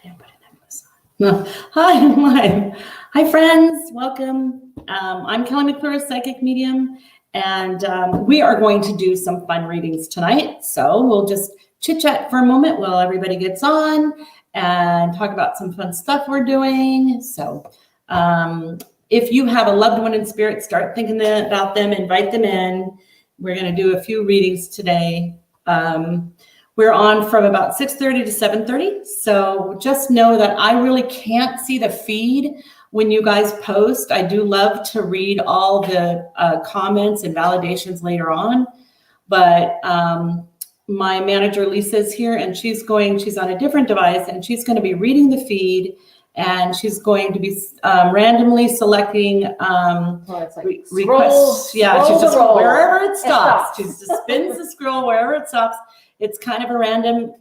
didn't put a necklace on. No. Hi, I'm live. Hi, friends. Welcome. I'm Kelly McClure, psychic medium, and we are going to do some fun readings tonight. So we'll just chit-chat for a moment while everybody gets on and talk about some fun stuff we're doing. So if you have a loved one in spirit, start thinking about them, invite them in. We're going to do a few readings today. We're on from about 6:30 to 7:30. So just know that I really can't see the feed when you guys post. I do love to read all the comments and validations later on. But my manager, Lisa, is here, and she's on a different device, and she's going to be reading the feed, and she's going to be randomly selecting requests. Yeah, she's just wherever it stops. She just spins the scroll wherever it stops. It's kind of a random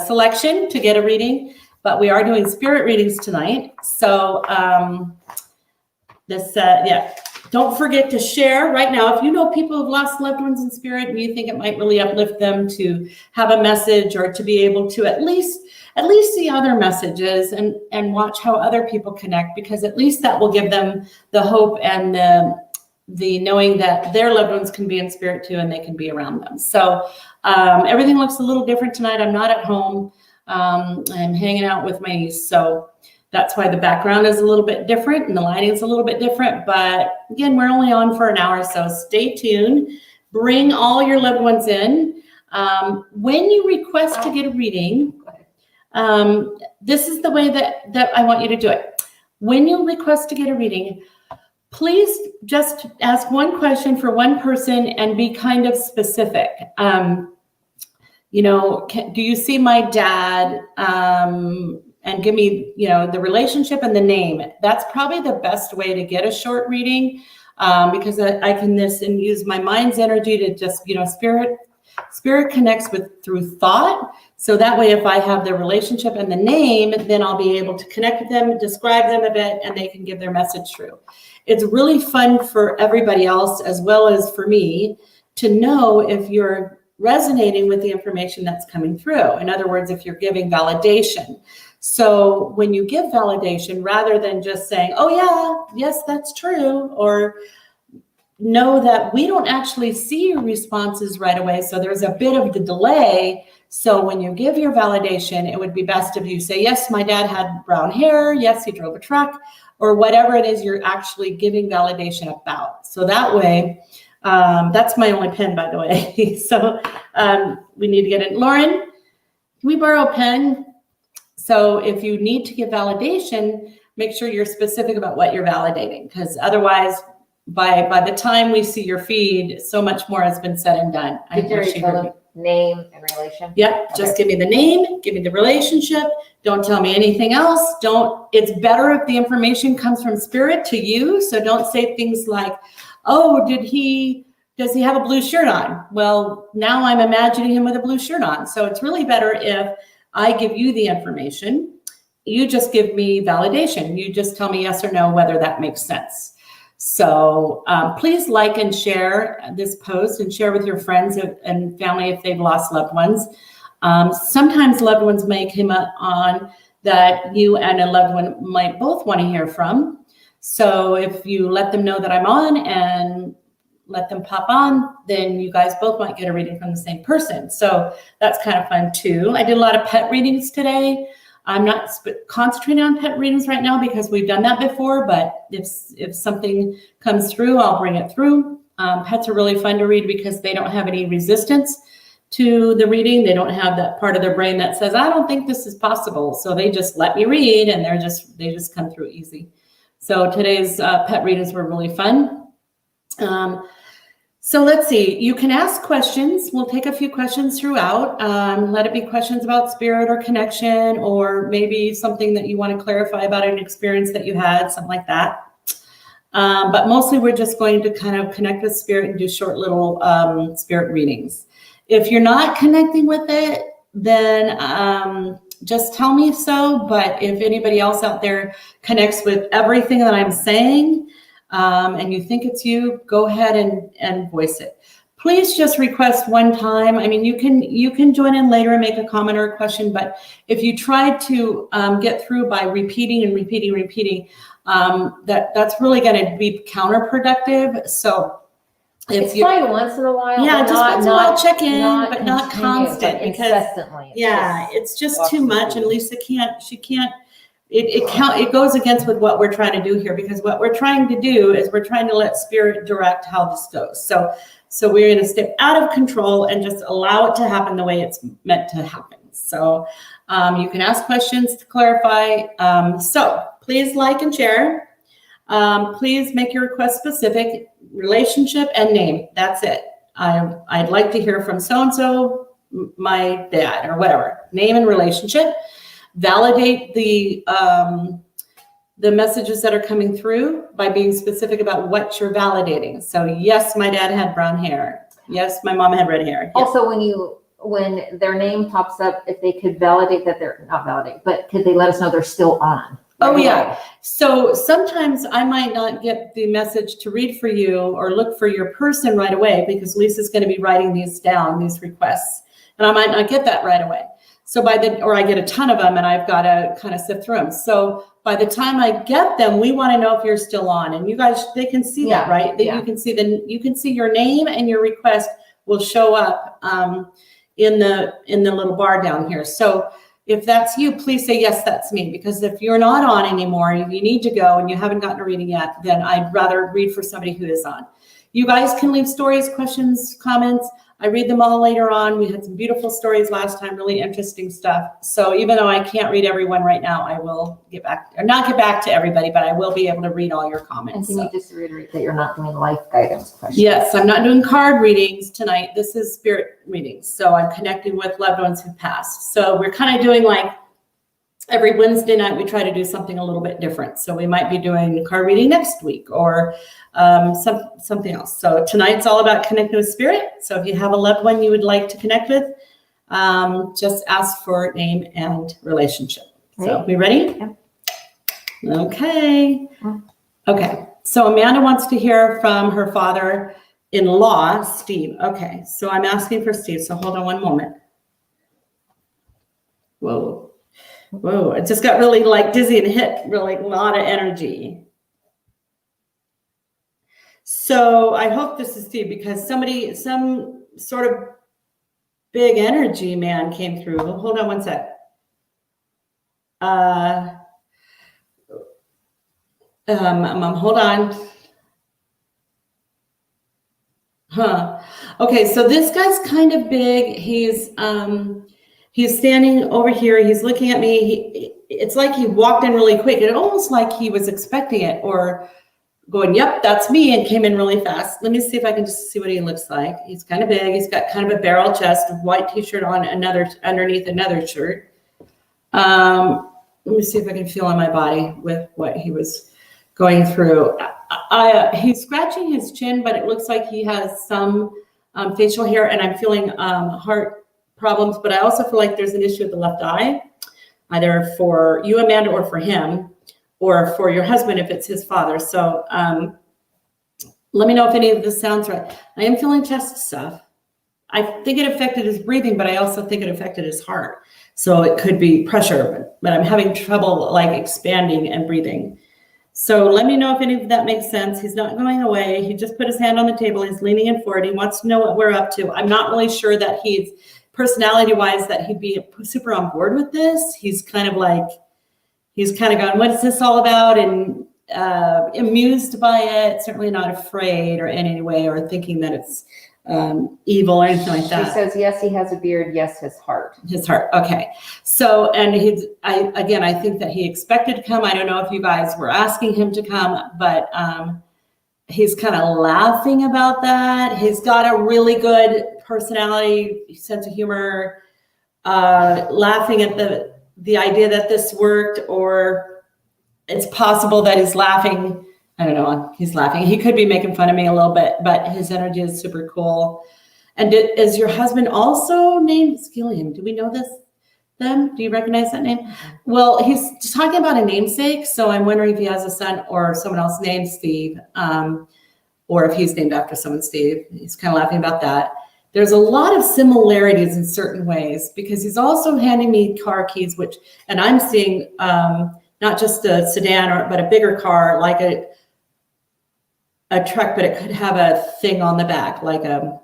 selection to get a reading, but we are doing spirit readings tonight. So don't forget to share right now. If you know people who've lost loved ones in spirit and you think it might really uplift them to have a message or to be able to at least see other messages and watch how other people connect, because at least that will give them the hope and the knowing that their loved ones can be in spirit too and they can be around them. So everything looks a little different tonight. I'm not at home. I'm hanging out with my niece. So that's why the background is a little bit different and the lighting is a little bit different. But again, we're only on for an hour, so stay tuned. Bring all your loved ones in. When you request to get a reading, this is the way that I want you to do it. When you request to get a reading, please just ask one question for one person and be kind of specific. Do you see my dad? And give me, the relationship and the name. That's probably the best way to get a short reading, because I can use my mind's energy to just, spirit connects through thought. So that way, if I have the relationship and the name, then I'll be able to connect with them, describe them a bit, and they can give their message through. It's really fun for everybody else, as well as for me, to know if you're resonating with the information that's coming through. In other words, if you're giving validation. So when you give validation, rather than just saying, oh yeah, yes, that's true, or know that we don't actually see your responses right away. So there's a bit of the delay. So when you give your validation, it would be best if you say, yes, my dad had brown hair. Yes, he drove a truck, or whatever it is you're actually giving validation about. So that way, that's my only pen, by the way. So we need to get it. Lauren, can we borrow a pen? So if you need to give validation, make sure you're specific about what you're validating, because otherwise, by the time we see your feed, so much more has been said and done. Did you already tell them name and relation? Yep, okay. Just give me the name, give me the relationship. Don't tell me anything else. It's better if the information comes from spirit to you. So don't say things like, oh, does he have a blue shirt on? Well, now I'm imagining him with a blue shirt on. So it's really better if I give you the information. You just give me validation. You just tell me yes or no, whether that makes sense. So please like and share this post and share with your friends and family if they've lost loved ones. Sometimes loved ones may come on that you and a loved one might both want to hear from. So if you let them know that I'm on and let them pop on, then you guys both might get a reading from the same person. So that's kind of fun too. I did a lot of pet readings today. I'm not concentrating on pet readings right now because we've done that before, but if something comes through, I'll bring it through. Pets are really fun to read because they don't have any resistance to the reading. They don't have that part of their brain that says, I don't think this is possible. So they just let me read, and they just come through easy. So today's pet readings were really fun. So let's see, you can ask questions. We'll take a few questions throughout. Let it be questions about spirit or connection, or maybe something that you want to clarify about an experience that you had, something like that. But mostly we're just going to kind of connect with spirit and do short little spirit readings. If you're not connecting with it, then just tell me so. But if anybody else out there connects with everything that I'm saying, and you think it's you, go ahead and voice it. please just request one time. I mean, you can join in later and make a comment or a question, but if you try to get through by repeating and repeating, that's really going to be counterproductive. So It's fine once in a while. Yeah, but just once in a while check in, but not continuous, constant, like because incessantly. it's just walks too the much, and speed. Lisa can't. It goes against with what we're trying to do here, because what we're trying to do is we're trying to let spirit direct how this goes. So we're going to step out of control and just allow it to happen the way it's meant to happen. So you can ask questions to clarify. So please like and share. Please make your request specific, relationship and name. That's it. I'd like to hear from so-and-so, my dad, or whatever. Name and relationship. Validate the messages that are coming through by being specific about what you're validating. So yes, my dad had brown hair. Yes, my mom had red hair. Yeah. Also, when their name pops up, if they could validate that they're not validate, but could they let us know they're still on? Oh yeah. So sometimes I might not get the message to read for you or look for your person right away, because Lisa's going to be writing these down, these requests, and I might not get that right away. So or I get a ton of them and I've got to kind of sift through them. So by the time I get them, we want to know if you're still on, and you guys, they can see that, right? That you can see your name and your request will show up in the little bar down here. So if that's you, please say, yes, that's me. Because if you're not on anymore, if you need to go and you haven't gotten a reading yet, then I'd rather read for somebody who is on. You guys can leave stories, questions, comments. I read them all later on. We had some beautiful stories last time, really interesting stuff. So even though I can't read everyone right now, I will not get back to everybody, but I will be able to read all your comments. And can you just reiterate that you're not doing life guidance questions? Yes, I'm not doing card readings tonight. This is spirit readings. So I'm connecting with loved ones who passed. So we're kind of doing like every Wednesday night, we try to do something a little bit different. So we might be doing a card reading next week, or something else. So tonight's all about connecting with spirit. So if you have a loved one you would like to connect with, just ask for name and relationship. Right. So we ready? Yeah. Okay. Okay. So Amanda wants to hear from her father-in-law, Steve. Okay. So I'm asking for Steve. So hold on one moment. Whoa. Whoa. It just got really like dizzy and hit really a lot of energy. So I hope this is Steve, because some sort of big energy man came through. Hold on one sec. Hold on. Okay, so this guy's kind of big. He's standing over here. He's looking at me. It's like he walked in really quick. It's almost like he was expecting it, or going, yep, that's me, and came in really fast. Let me see if I can just see what he looks like. He's kind of big. He's got kind of a barrel chest, a white t-shirt on, underneath another shirt. Let me see if I can feel on my body with what he was going through. He's scratching his chin, but it looks like he has some facial hair, and I'm feeling heart problems, but I also feel like there's an issue with the left eye, either for you, Amanda, or for him, or for your husband if it's his father. So let me know if any of this sounds right. I am feeling chest stuff. I think it affected his breathing, but I also think it affected his heart. So it could be pressure, but I'm having trouble like expanding and breathing. So let me know if any of that makes sense. He's not going away. He just put his hand on the table. He's leaning in forward. He wants to know what we're up to. I'm not really sure that he's personality-wise that he'd be super on board with this. He's kind of going, what is this all about? And amused by it, certainly not afraid or in any way, or thinking that it's evil or anything like that. He says, yes, he has a beard. Yes, his heart. His heart. Okay. So, and I think that he expected to come. I don't know if you guys were asking him to come, but he's kind of laughing about that. He's got a really good personality, sense of humor, laughing at the idea that this worked, or it's possible that he's laughing. I don't know. He's laughing. He could be making fun of me a little bit, but his energy is super cool. And is your husband also named Skilliam? Do we know them? Do you recognize that name? Well, he's talking about a namesake. So I'm wondering if he has a son or someone else named Steve. or if he's named after someone, Steve. He's kind of laughing about that. There's a lot of similarities in certain ways because he's also handing me car keys, and I'm seeing not just a sedan, but a bigger car, like a truck, but it could have a thing on the back, like I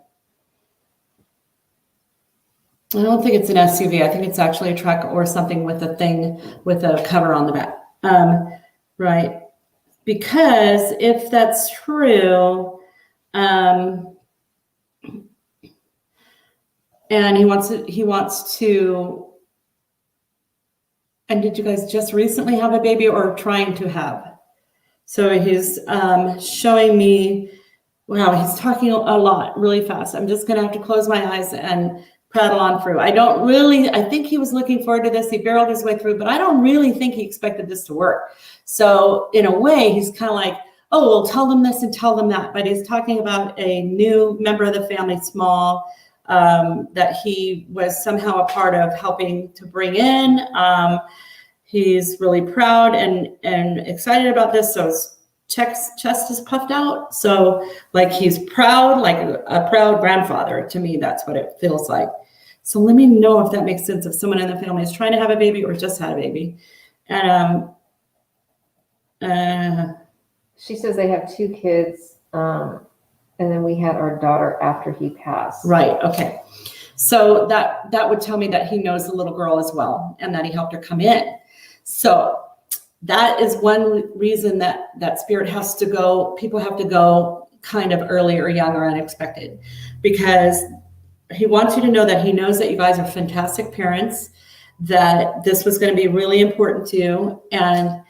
don't think it's an SUV. I think it's actually a truck or something with a thing with a cover on the back. Right. Because if that's true, and he wants to, and did you guys just recently have a baby or trying to have? So he's showing me, wow, he's talking a lot really fast. I'm just gonna have to close my eyes and prattle on through. I think he was looking forward to this. He barreled his way through, but I don't really think he expected this to work. So in a way, he's kind of like, oh, well, tell them this and tell them that. But he's talking about a new member of the family, small, that he was somehow a part of helping to bring in. He's really proud and excited about this. So his chest is puffed out. So like he's proud, like a proud grandfather. To me, that's what it feels like. So let me know if that makes sense. If someone in the family is trying to have a baby or just had a baby. And she says they have 2 kids. And then we had our daughter after he passed. Right. Okay. So that would tell me that he knows the little girl as well and that he helped her come in. So that is one reason that spirit has to go. People have to go kind of early or young or unexpected, because he wants you to know that he knows that you guys are fantastic parents, that this was going to be really important to you. And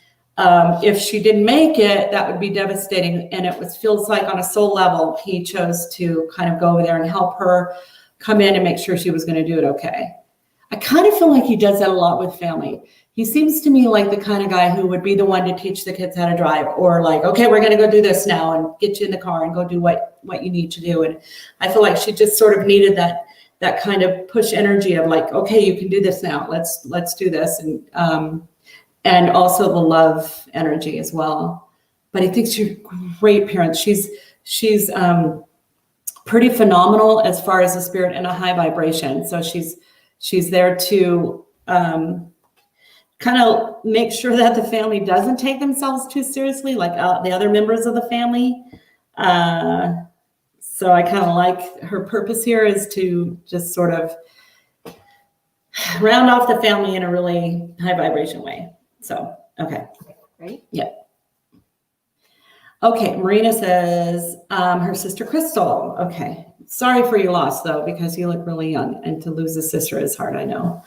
if she didn't make it, that would be devastating. And feels like on a soul level, he chose to kind of go over there and help her come in and make sure she was going to do it okay. I kind of feel like he does that a lot with family. He seems to me like the kind of guy who would be the one to teach the kids how to drive, or like, okay, we're going to go do this now and get you in the car and go do what you need to do. And I feel like she just sort of needed that kind of push energy of like, okay, you can do this now. Let's do this. And also the love energy as well. But I think she's a great parent. She's pretty phenomenal as far as the spirit and a high vibration. So she's there to kind of make sure that the family doesn't take themselves too seriously, like the other members of the family. So I kind of like her purpose here is to just sort of round off the family in a really high vibration way. So, okay. Right? Yeah. Okay, Marina says her sister Crystal. Okay. Sorry for your loss, though, because you look really young, and to lose a sister is hard, I know.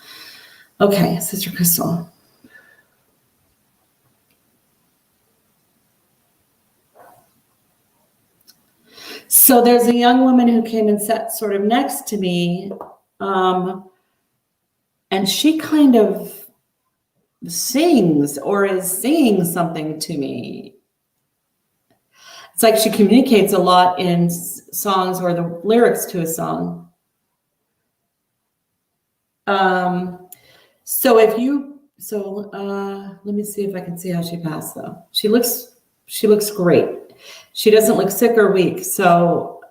Okay, Sister Crystal. So there's a young woman who came and sat sort of next to me, and she kind of sings or is singing something to me. It's like she communicates a lot in songs or the lyrics to a song. Let me see if I can see how she passed though. She looks great. She doesn't look sick or weak. So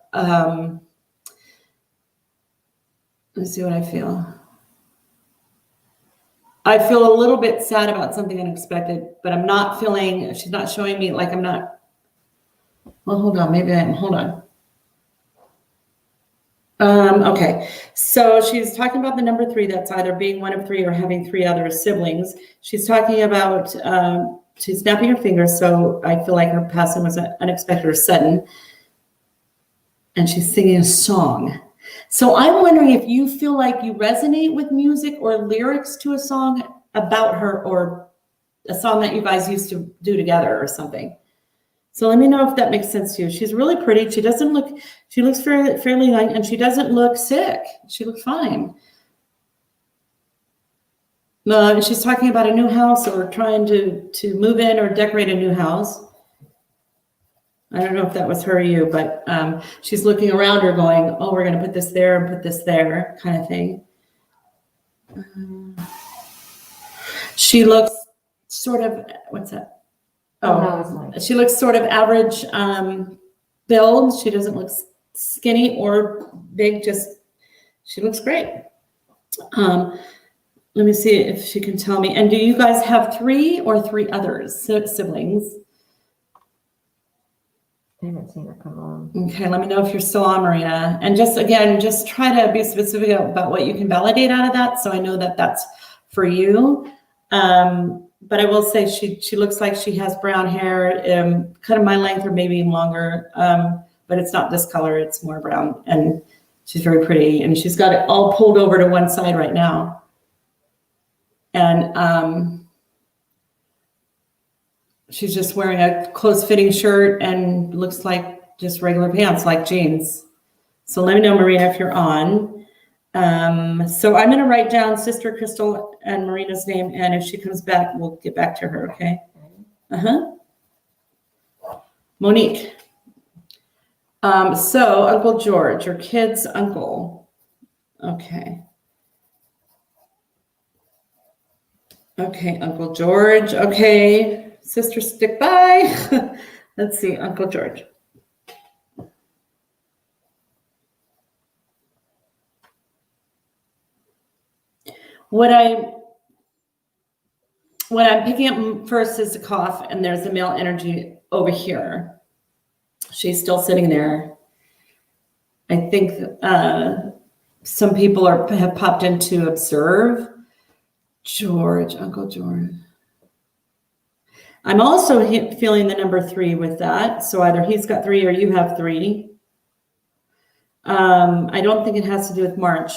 let's see what I feel. I feel a little bit sad about something unexpected, but I'm not feeling, she's not showing me like I'm not, well, hold on, maybe I am, hold on. Okay, so she's talking about the number 3, that's either being one of 3 or having 3 other siblings. She's talking about, she's snapping her fingers, so I feel like her passing was unexpected or sudden. And she's singing a song. So I'm wondering if you feel like you resonate with music or lyrics to a song about her, or a song that you guys used to do together or something. So let me know if that makes sense to you. She's really pretty. She looks fairly young, and she doesn't look sick. She looks fine. She's talking about a new house or trying to move in or decorate a new house. I don't know if that was her or you, but she's looking around her going, oh, we're going to put this there and put this there kind of thing. She looks sort of, what's that? Oh, no, it's mine. She looks sort of average build. She doesn't look skinny or big, just she looks great. Let me see if she can tell me. And do you guys have 3 or 3 others, siblings? I haven't seen her come on. Okay, let me know if you're still on, Marina. And just again, just try to be specific about what you can validate out of that, so I know that that's for you. But I will say she looks like she has brown hair, kind of my length or maybe even longer. But it's not this color; it's more brown, and she's very pretty. And she's got it all pulled over to one side right now. And she's just wearing a close-fitting shirt and looks like just regular pants, like jeans. So let me know, Marina, if you're on. So I'm going to write down Sister Crystal and Marina's name, and if she comes back, we'll get back to her, okay? Monique. So Uncle George, your kid's uncle. Okay. Okay, Uncle George. Okay, Sister, stick by. Let's see, Uncle George. What I'm picking up first is the cough, and there's the male energy over here. She's still sitting there. I think some people have popped in to observe. George, Uncle George. I'm also feeling the number 3 with that. So either he's got 3 or you have 3. I don't think it has to do with March.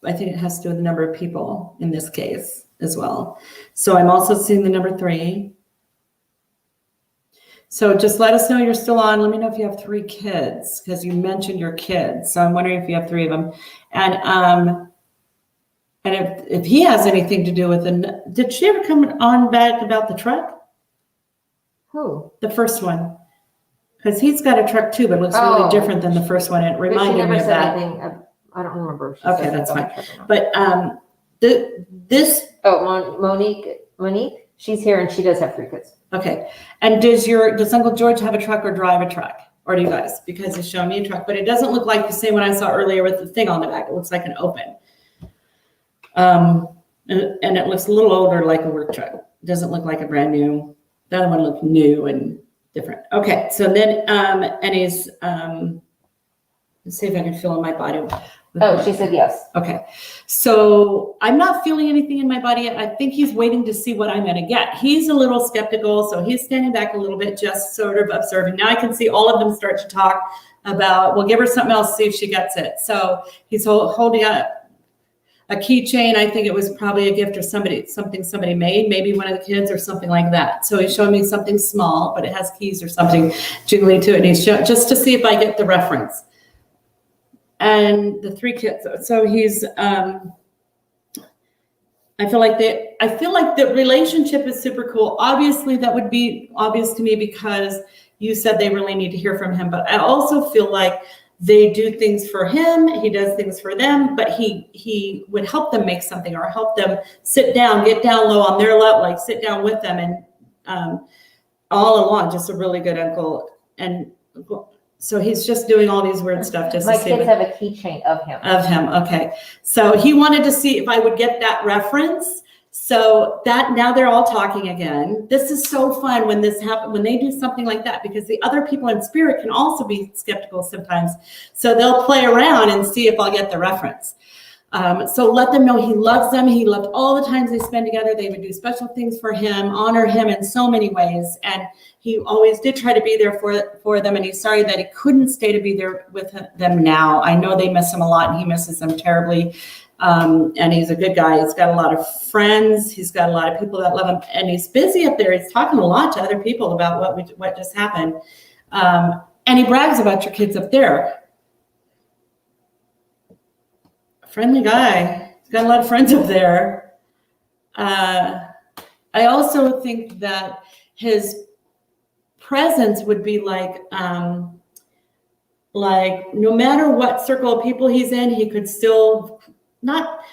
I think it has to do with the number of people in this case as well. So I'm also seeing the number 3. So just let us know you're still on. Let me know if you have 3 kids, because you mentioned your kids. So I'm wondering if you have 3 of them. And if he has anything to do with it, did she ever come on back about the truck? Who? The first one. Because he's got a truck too, but it looks really different than the first one. It reminded me of that. Anything, I don't remember. Okay, that's fine. But this. Oh, Monique, she's here and she does have 3 kids. Okay. And does Uncle George have a truck or drive a truck? Or do you guys? Because he's showing me a truck, but it doesn't look like the same one I saw earlier with the thing on the back. It looks like an open. And it looks a little older, like a work truck. It doesn't look like a brand new. The other one looked new and different. Okay, so then, and he's, let's see if I can feel in my body. Oh, she said yes. Okay, so I'm not feeling anything in my body yet. I think he's waiting to see what I'm going to get. He's a little skeptical, so he's standing back a little bit, just sort of observing. Now I can see all of them start to talk about, we'll give her something else, see if she gets it. So he's holding up a keychain. I think it was probably a gift or something somebody made, maybe one of the kids or something like that. So he's showing me something small, but it has keys or something jiggly to it. And he's just to see if I get the reference. And the 3 kids. So he's, I feel like the relationship is super cool. Obviously, that would be obvious to me because you said they really need to hear from him. But I also feel like they do things for him, he does things for them, but he would help them make something or help them sit down, get down low on their level, like sit down with them. And all along, just a really good uncle. And so he's just doing all these weird stuff just My to see. kids have a keychain of him. Of him, okay. So he wanted to see if I would get that reference. So that now they're all talking again. This is so fun when this happens, when they do something like that, because the other people in spirit can also be skeptical sometimes. So they'll play around and see if I'll get the reference. So let them know he loves them. He loved all the times they spend together. They would do special things for him, honor him in so many ways. And he always did try to be there for them. And he's sorry that he couldn't stay to be there with them now. I know they miss him a lot and he misses them terribly. And he's a good guy. He's got a lot of friends. He's got a lot of people that love him, and he's busy up there. He's talking a lot to other people about what just happened. And he brags about your kids up there. Friendly guy. He's got a lot of friends up there. I also think that his presence would be like no matter what circle of people he's in, he could still not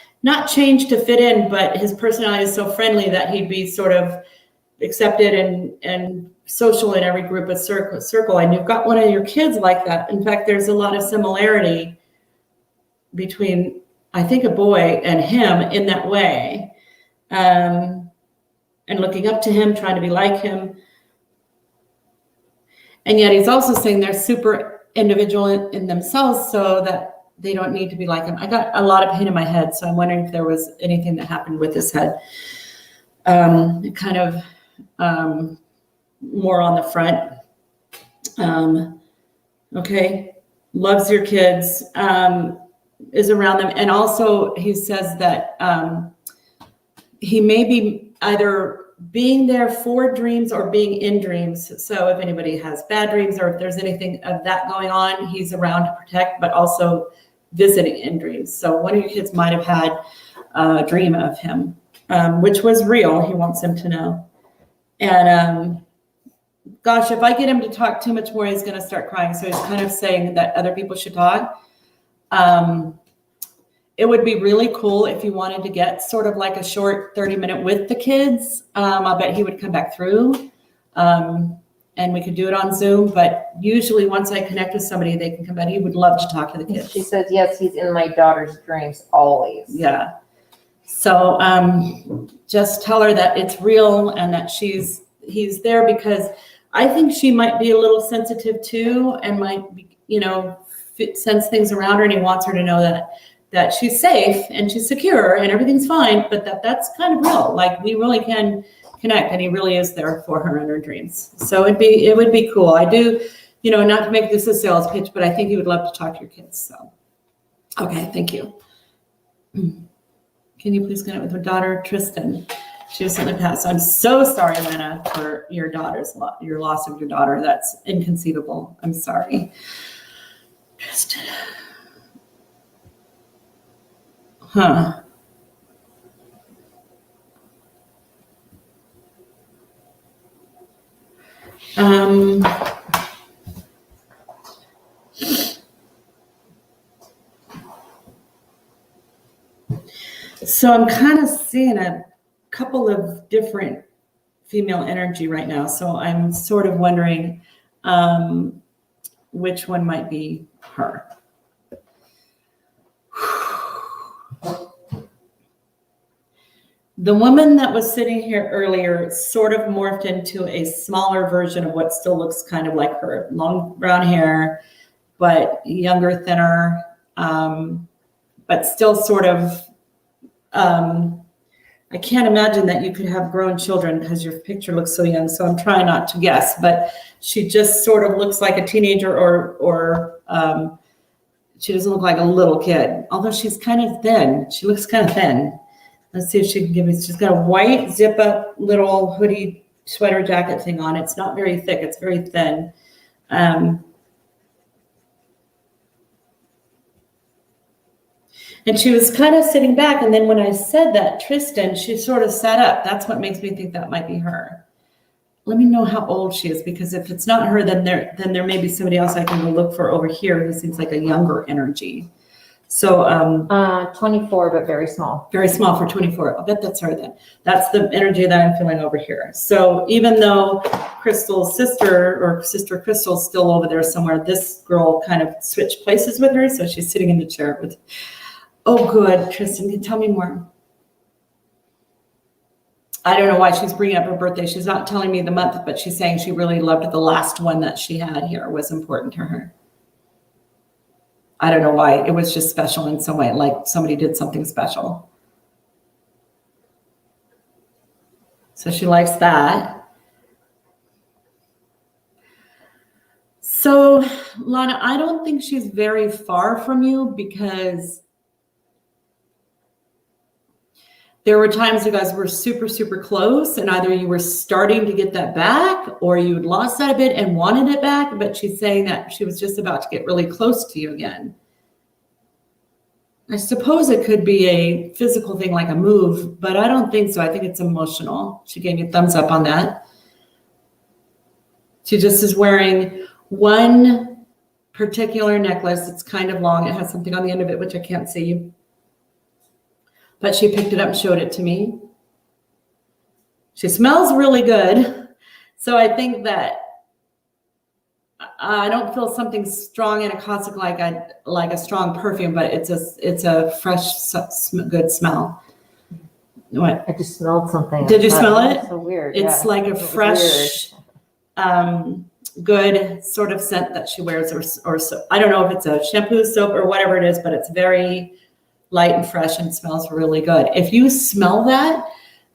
change to fit in, but his personality is so friendly that he'd be sort of accepted and social in every group of circle. And you've got one of your kids like that. In fact, there's a lot of similarity between, I think, a boy and him in that way. And looking up to him, trying to be like him. And yet he's also saying they're super individual in themselves so that they don't need to be like him. I got a lot of pain in my head, so I'm wondering if there was anything that happened with his head. Kind of more on the front. Okay, loves your kids, is around them. And also he says that he may be either being there for dreams or being in dreams. So if anybody has bad dreams or if there's anything of that going on, he's around to protect, but also visiting in dreams. So one of your kids might have had a dream of him, which was real. He wants him to know. And gosh, if I get him to talk too much more, he's going to start crying. So he's kind of saying that other people should talk. It would be really cool if you wanted to get sort of like a short 30-minute with the kids. I'll bet he would come back through, and we could do it on Zoom. But usually once I connect with somebody, they can come back. He would love to talk to the kids. She says, yes, he's in my daughter's dreams always. Yeah. So just tell her that it's real and that he's there, because I think she might be a little sensitive too and might be, sense things around her, and he wants her to know that she's safe and she's secure and everything's fine, but that's kind of real. Like, we really can connect, and he really is there for her in her dreams. So it would be cool. I do, not to make this a sales pitch, but I think he would love to talk to your kids. So, okay, thank you. Can you please connect with her daughter, Tristan? She recently passed. I'm so sorry, Lena, for your loss of your daughter. That's inconceivable. I'm sorry. Tristan. Huh. So I'm kind of seeing a couple of different female energy right now. So I'm sort of wondering which one might be her. The woman that was sitting here earlier sort of morphed into a smaller version of what still looks kind of like her. Long brown hair, but younger, thinner, but still sort of, I can't imagine that you could have grown children because your picture looks so young. So I'm trying not to guess, but she just sort of looks like a teenager or she doesn't look like a little kid, although she's kind of thin. She looks kind of thin. Let's see if she can give me, she's got a white zip up little hoodie sweater jacket thing on. It's not very thick, it's very thin. And she was kind of sitting back. And then when I said that, Tristan, she sort of sat up. That's what makes me think that might be her. Let me know how old she is, because if it's not her, then there may be somebody else I can go look for over here who seems like a younger energy. So 24, but very small. Very small for 24. I'll bet that's her then. That's the energy that I'm feeling over here. So even though Crystal's sister Crystal's still over there somewhere, this girl kind of switched places with her. So she's sitting in the chair with, oh, good. Tristan, can you tell me more? I don't know why she's bringing up her birthday. She's not telling me the month, but she's saying she really loved the last one that she had here was important to her. I don't know why. It was just special in some way, like somebody did something special. So she likes that. So, Lana, I don't think she's very far from you, because there were times you guys were super, super close, and either you were starting to get that back or you'd lost that a bit and wanted it back, but she's saying that she was just about to get really close to you again. I suppose it could be a physical thing like a move, but I don't think so. I think it's emotional. She gave me a thumbs up on that. She just is wearing one particular necklace. It's kind of long. It has something on the end of it, which I can't see. But she picked it up and showed it to me. She smells really good. So I think that I don't feel something strong and caustic like a strong perfume, but it's a fresh, good smell. What? I just smelled something. Did you smell it? So weird. It's yeah. like a fresh, good sort of scent that she wears, or so. I don't know if it's a shampoo, soap, or whatever it is, but it's very light and fresh and smells really good. If you smell that,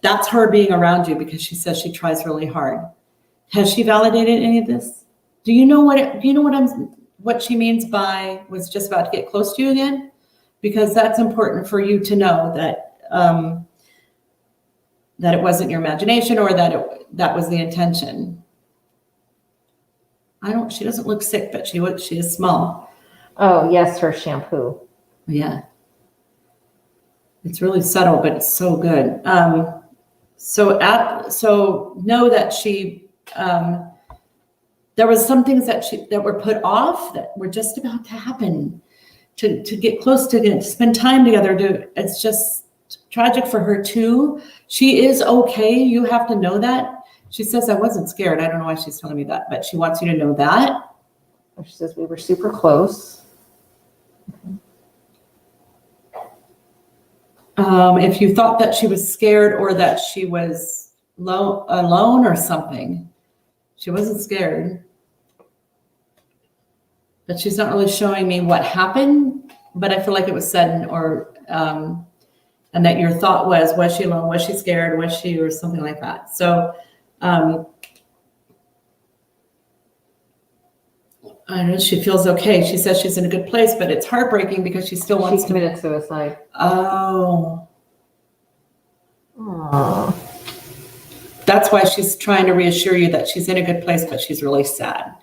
that's her being around you because she says she tries really hard. Has she validated any of this? Do you know what she means by was just about to get close to you again? Because that's important for you to know that that it wasn't your imagination or that was the intention. She doesn't look sick, but she is small. Oh, yes, her shampoo. Yeah. It's really subtle, but it's so good. So know that she, there was some things that were put off that were just about to happen, to get close to spend time together. It's just tragic for her too. She is okay. You have to know that. She says, I wasn't scared. I don't know why she's telling me that, but she wants you to know that. She says we were super close. If you thought that she was scared or that she was alone or something, she wasn't scared. But she's not really showing me what happened, but I feel like it was sudden and that your thought was she alone? Was she scared? Was she, or something like that? So, I don't know, she feels okay. She says she's in a good place, but it's heartbreaking because she still wants She committed suicide. Oh. Aww. That's why she's trying to reassure you that she's in a good place, but she's really sad.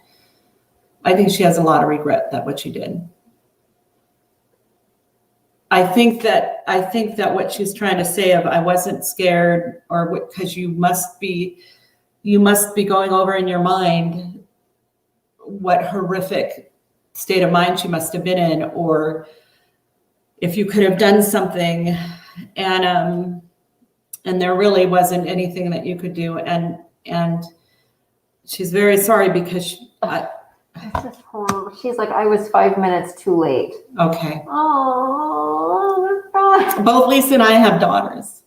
I think she has a lot of regret that what she did. I think that what she's trying to say of I wasn't scared, or because you must be going over in your mind what horrific state of mind she must have been in, or if you could have done something, and there really wasn't anything that you could do, and she's very sorry because This is horrible. She's like, I was 5 minutes too late. Okay. Oh, God. Both Lisa and I have daughters.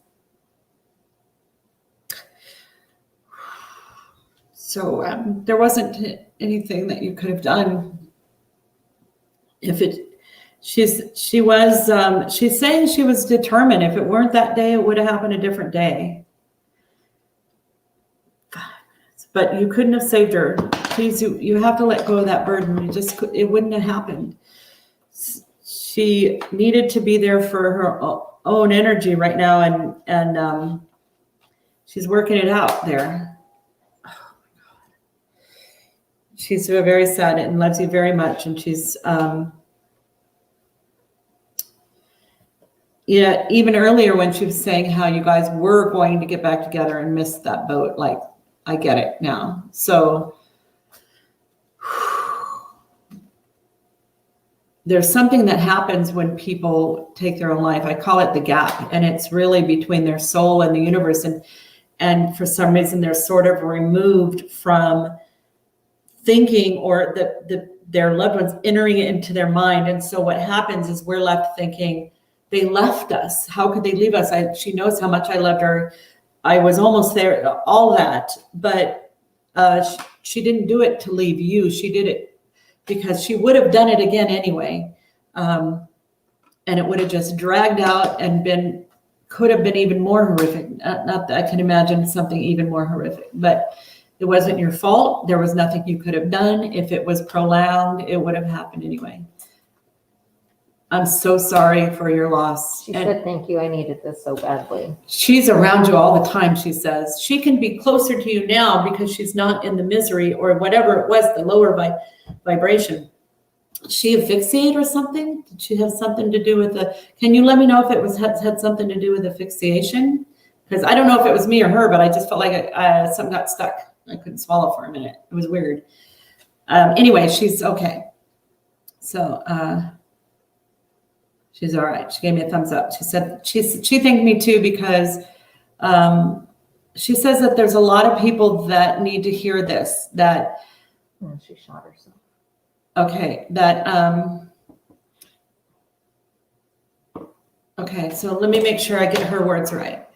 So there wasn't anything that you could have done. She's saying she was determined. If it weren't that day, it would have happened a different day. But you couldn't have saved her. Please, you have to let go of that burden. It wouldn't have happened. She needed to be there for her own energy right now, and she's working it out there. Oh my God. She's very sad and loves you very much, and she's even earlier when she was saying how you guys were going to get back together and missed that boat, like, I get it now. So there's something that happens when people take their own life. I call it the gap, and it's really between their soul and the universe. And for some reason, they're sort of removed from thinking, or their loved ones entering it into their mind. And so what happens is we're left thinking, they left us. How could they leave us? She knows how much I loved her. I was almost there, all that, but she didn't do it to leave you. She did it because she would have done it again anyway. And it would have just dragged out and could have been even more horrific. Not that I can imagine something even more horrific, but it wasn't your fault. There was nothing you could have done. If it was prolonged, it would have happened anyway. I'm so sorry for your loss. She said, thank you. I needed this so badly. She's around you all the time, she says. She can be closer to you now because she's not in the misery or whatever it was, the lower vibration. Did she asphyxiate or something? Did she have something to do with can you let me know if it had something to do with asphyxiation? Because I don't know if it was me or her, but I just felt like something got stuck. I couldn't swallow for a minute. It was weird. Anyway, she's okay. So, she's all right. She gave me a thumbs up. She said she thanked me too because she says that there's a lot of people that need to hear this, that, Oh, she shot herself. okay, that, okay, so let me make sure I get her words right.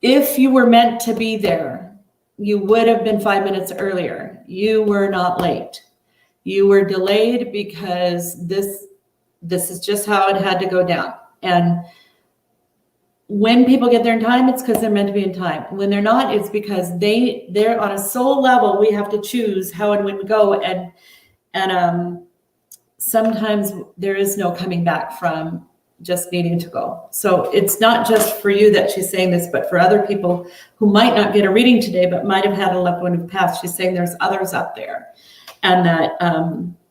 If you were meant to be there, you would have been 5 minutes earlier. You were not late. You were delayed because this is just how it had to go down. And when people get there in time, it's because they're meant to be in time. When they're not, it's because they're on a soul level. We have to choose how and when we go. And sometimes there is no coming back from just needing to go. So it's not just for you that she's saying this, but for other people who might not get a reading today, but might have had a loved one who passed. She's saying there's others out there, and that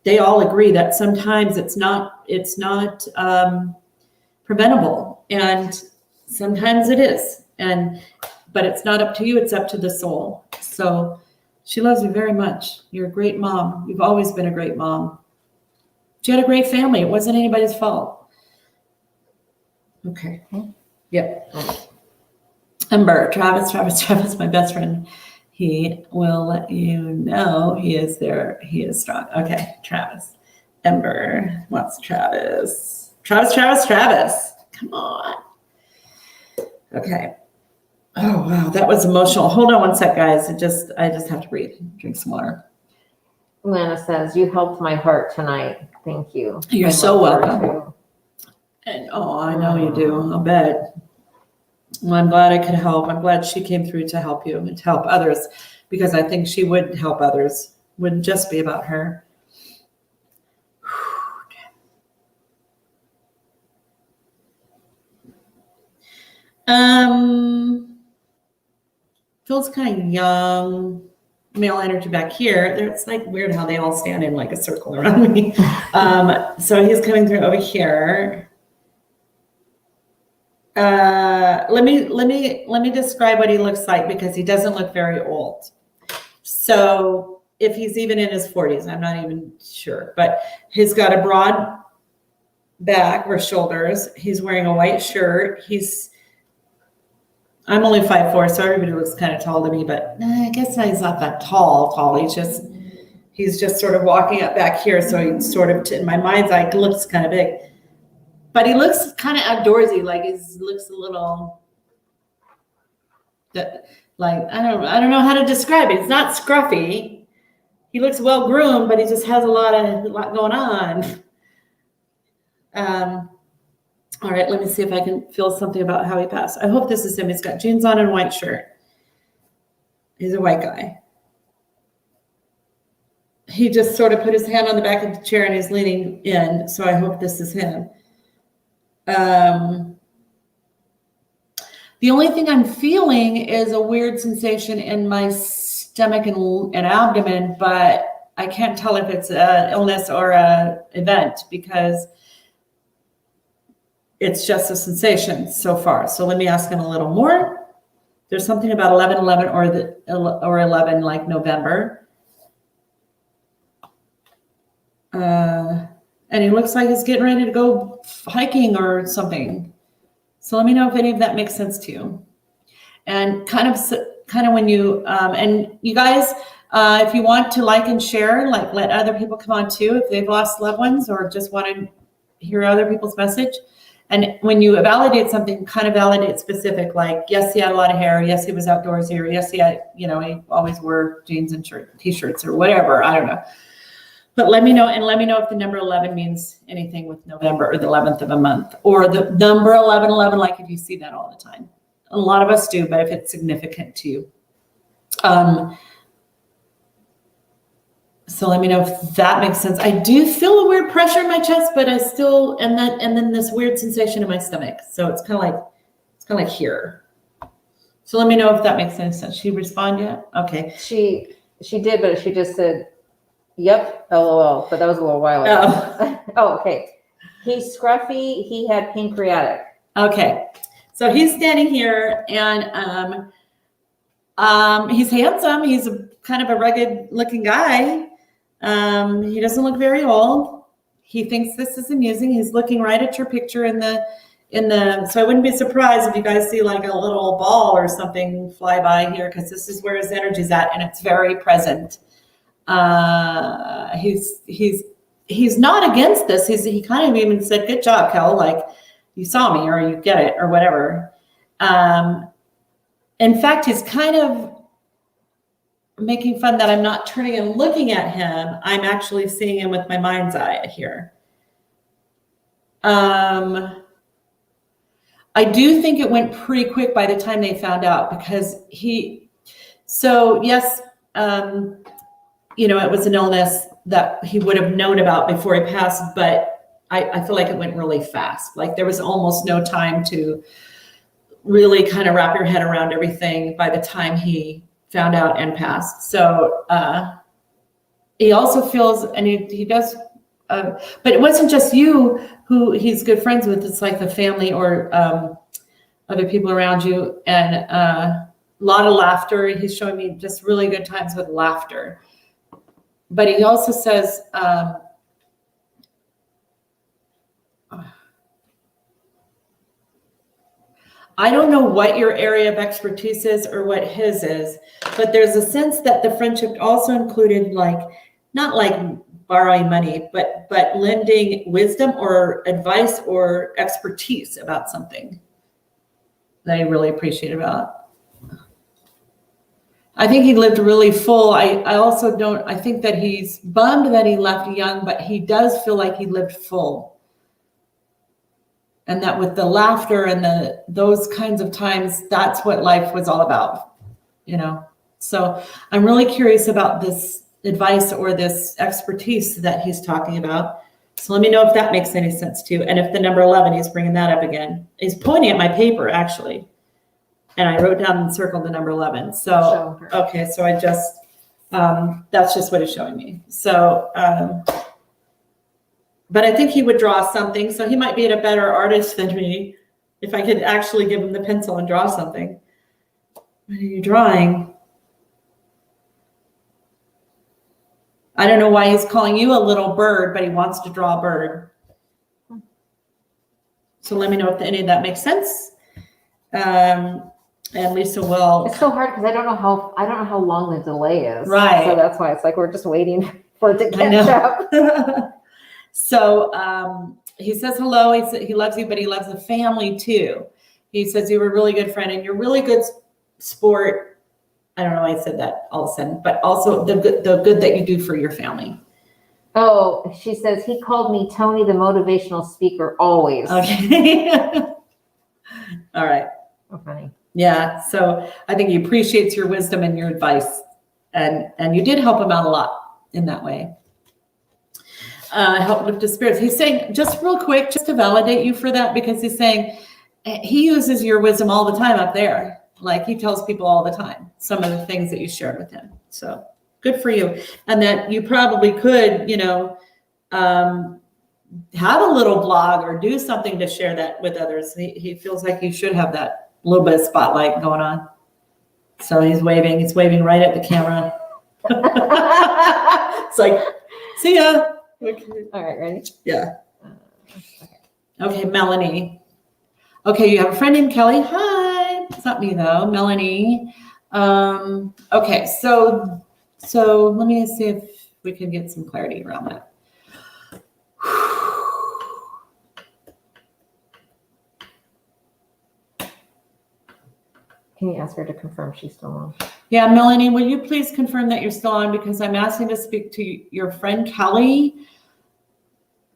they all agree that sometimes it's not preventable, and sometimes it is. But it's not up to you, it's up to the soul. So she loves you very much. You're a great mom. You've always been a great mom. She had a great family. It wasn't anybody's fault. Okay. Yep. Ember, Travis, my best friend. He will let you know he is there. He is strong. Okay, Travis. Ember wants Travis. Travis. Come on. Okay. Oh, wow. That was emotional. Hold on one sec, guys. I just have to breathe. Drink some water. Lana says, you helped my heart tonight. Thank you. You're so welcome. And I know you do. I'll bet. Well, I'm glad I could help. I'm glad she came through to help you and to help others, because I think she would help others. Wouldn't just be about her. Feels kind of young. Male energy back here. It's like weird how they all stand in like a circle around me. So he's coming through over here. Let me describe what he looks like, because he doesn't look very old. So if he's even in his 40s, I'm not even sure, but he's got a broad back or shoulders. He's wearing a white shirt. I'm only 5'4", so everybody looks kind of tall to me, but I guess he's not that tall. He's just sort of walking up back here. So he sort of, in my mind's eye, looks kind of big. But he looks kind of outdoorsy, like he looks a little, like, I don't know how to describe it. It's not scruffy. He looks well groomed, but he just has a lot going on. All right, let me see if I can feel something about how he passed. I hope this is him. He's got jeans on and a white shirt. He's a white guy. He just sort of put his hand on the back of the chair and he's leaning in. So I hope this is him. The only thing I'm feeling is a weird sensation in my stomach and abdomen, but I can't tell if it's an illness or an event, because it's just a sensation so far. So let me ask him a little more. There's something about 11/11 or 11 like November. And he looks like he's getting ready to go hiking or something. So let me know if any of that makes sense to you. And kind of when you, and you guys, if you want to like and share, like let other people come on too, if they've lost loved ones or just want to hear other people's message. And when you validate something, kind of validate specific, like, yes, he had a lot of hair. Yes, he was outdoorsy. Or yes, he always wore jeans and t-shirts or whatever. I don't know. But let me know, and let me know if the number 11 means anything with November or the 11th of a month, or the number 1111, like if you see that all the time. A lot of us do, but if it's significant to you. So let me know if that makes sense. I do feel a weird pressure in my chest, but I still, and then this weird sensation in my stomach. So it's kind of like here. So let me know if that makes any sense. She respond yet? Okay. She did, but she just said, yep, LOL, but that was a little while ago. Oh, okay. He's scruffy. He had pancreatic. Okay. So he's standing here, and he's handsome. He's kind of a rugged looking guy. He doesn't look very old. He thinks this is amusing. He's looking right at your picture in so I wouldn't be surprised if you guys see like a little ball or something fly by here, because this is where his energy's at, and it's very present. He's not against this. He kind of even said, "Good job, Kel. Like, you saw me, or you get it, or whatever." In fact, he's kind of making fun that I'm not turning and looking at him. I'm actually seeing him with my mind's eye here. I do think it went pretty quick by the time they found out, because yes, it was an illness that he would have known about before he passed, but I feel like it went really fast. Like there was almost no time to really kind of wrap your head around everything by the time he found out and passed. So he also feels, and he does, but it wasn't just you who he's good friends with. It's like the family or other people around you, and a lot of laughter. He's showing me just really good times with laughter. But he also says, I don't know what your area of expertise is or what his is, but there's a sense that the friendship also included, like, not like borrowing money, but lending wisdom or advice or expertise about something that I really appreciate about. I think he lived really full. I also don't, I think that he's bummed that he left young, but he does feel like he lived full. And that with the laughter and those kinds of times, that's what life was all about, So I'm really curious about this advice or this expertise that he's talking about. So let me know if that makes any sense to you. And if the number 11, he's bringing that up again. He's pointing at my paper, actually. And I wrote down and circled the number 11. So, okay, so I just, that's just what he's showing me. So, but I think he would draw something. So he might be a better artist than me if I could actually give him the pencil and draw something. What are you drawing? I don't know why he's calling you a little bird, but he wants to draw a bird. So let me know if any of that makes sense. And Lisa will. It's so hard because I don't know how long the delay is. Right. So that's why it's like we're just waiting for it to catch up. So he says hello. He said he loves you, but he loves the family too. He says you were a really good friend and you're really good sport. I don't know why I said that all of a sudden, but also the good that you do for your family. Oh, she says he called me Tony, the motivational speaker, always. Okay. All right. Oh, funny. Yeah. So I think he appreciates your wisdom and your advice, and you did help him out a lot in that way. Help lift his spirits. He's saying, just real quick, just to validate you for that, because he's saying he uses your wisdom all the time up there. Like he tells people all the time some of the things that you shared with him. So good for you. And that you probably could, have a little blog or do something to share that with others. He feels like you should have that little bit of spotlight going on. So he's waving right at the camera. It's like, see ya. Okay. All right, ready? Yeah. Okay, Melanie. Okay, you have a friend named Kelly. Hi. It's not me though, Melanie. Okay, so let me see if we can get some clarity around that. Can you ask her to confirm she's still on? Yeah, Melanie, will you please confirm that you're still on, because I'm asking to speak to your friend Kelly.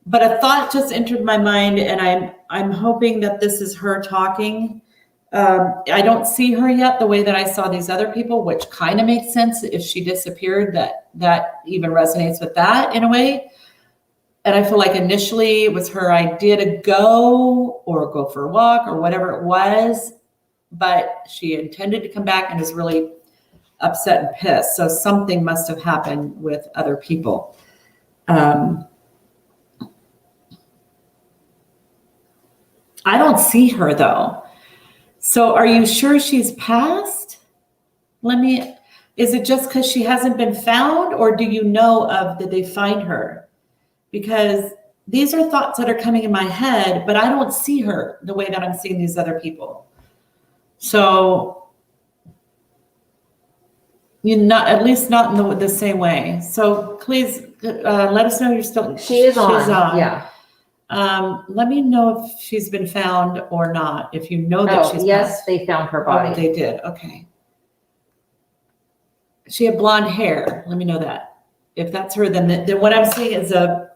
But a thought just entered my mind, and I'm hoping that this is her talking. I don't see her yet the way that I saw these other people, which kind of makes sense. If she disappeared, that even resonates with that in a way. And I feel like initially it was her idea to go for a walk or whatever it was, but she intended to come back and is really upset and pissed. So something must have happened with other people. I don't see her though. So are you sure she's passed? Is it just because she hasn't been found, or do you know did they find her? Because these are thoughts that are coming in my head, but I don't see her the way that I'm seeing these other people. So you're not, at least not in the same way. So please let us know you're still. She is on. She's on. Yeah. Let me know if she's been found or not. If you know that she's yes, they found her body. Oh, they did. Okay. She had blonde hair. Let me know that. If that's her, then what I'm seeing is an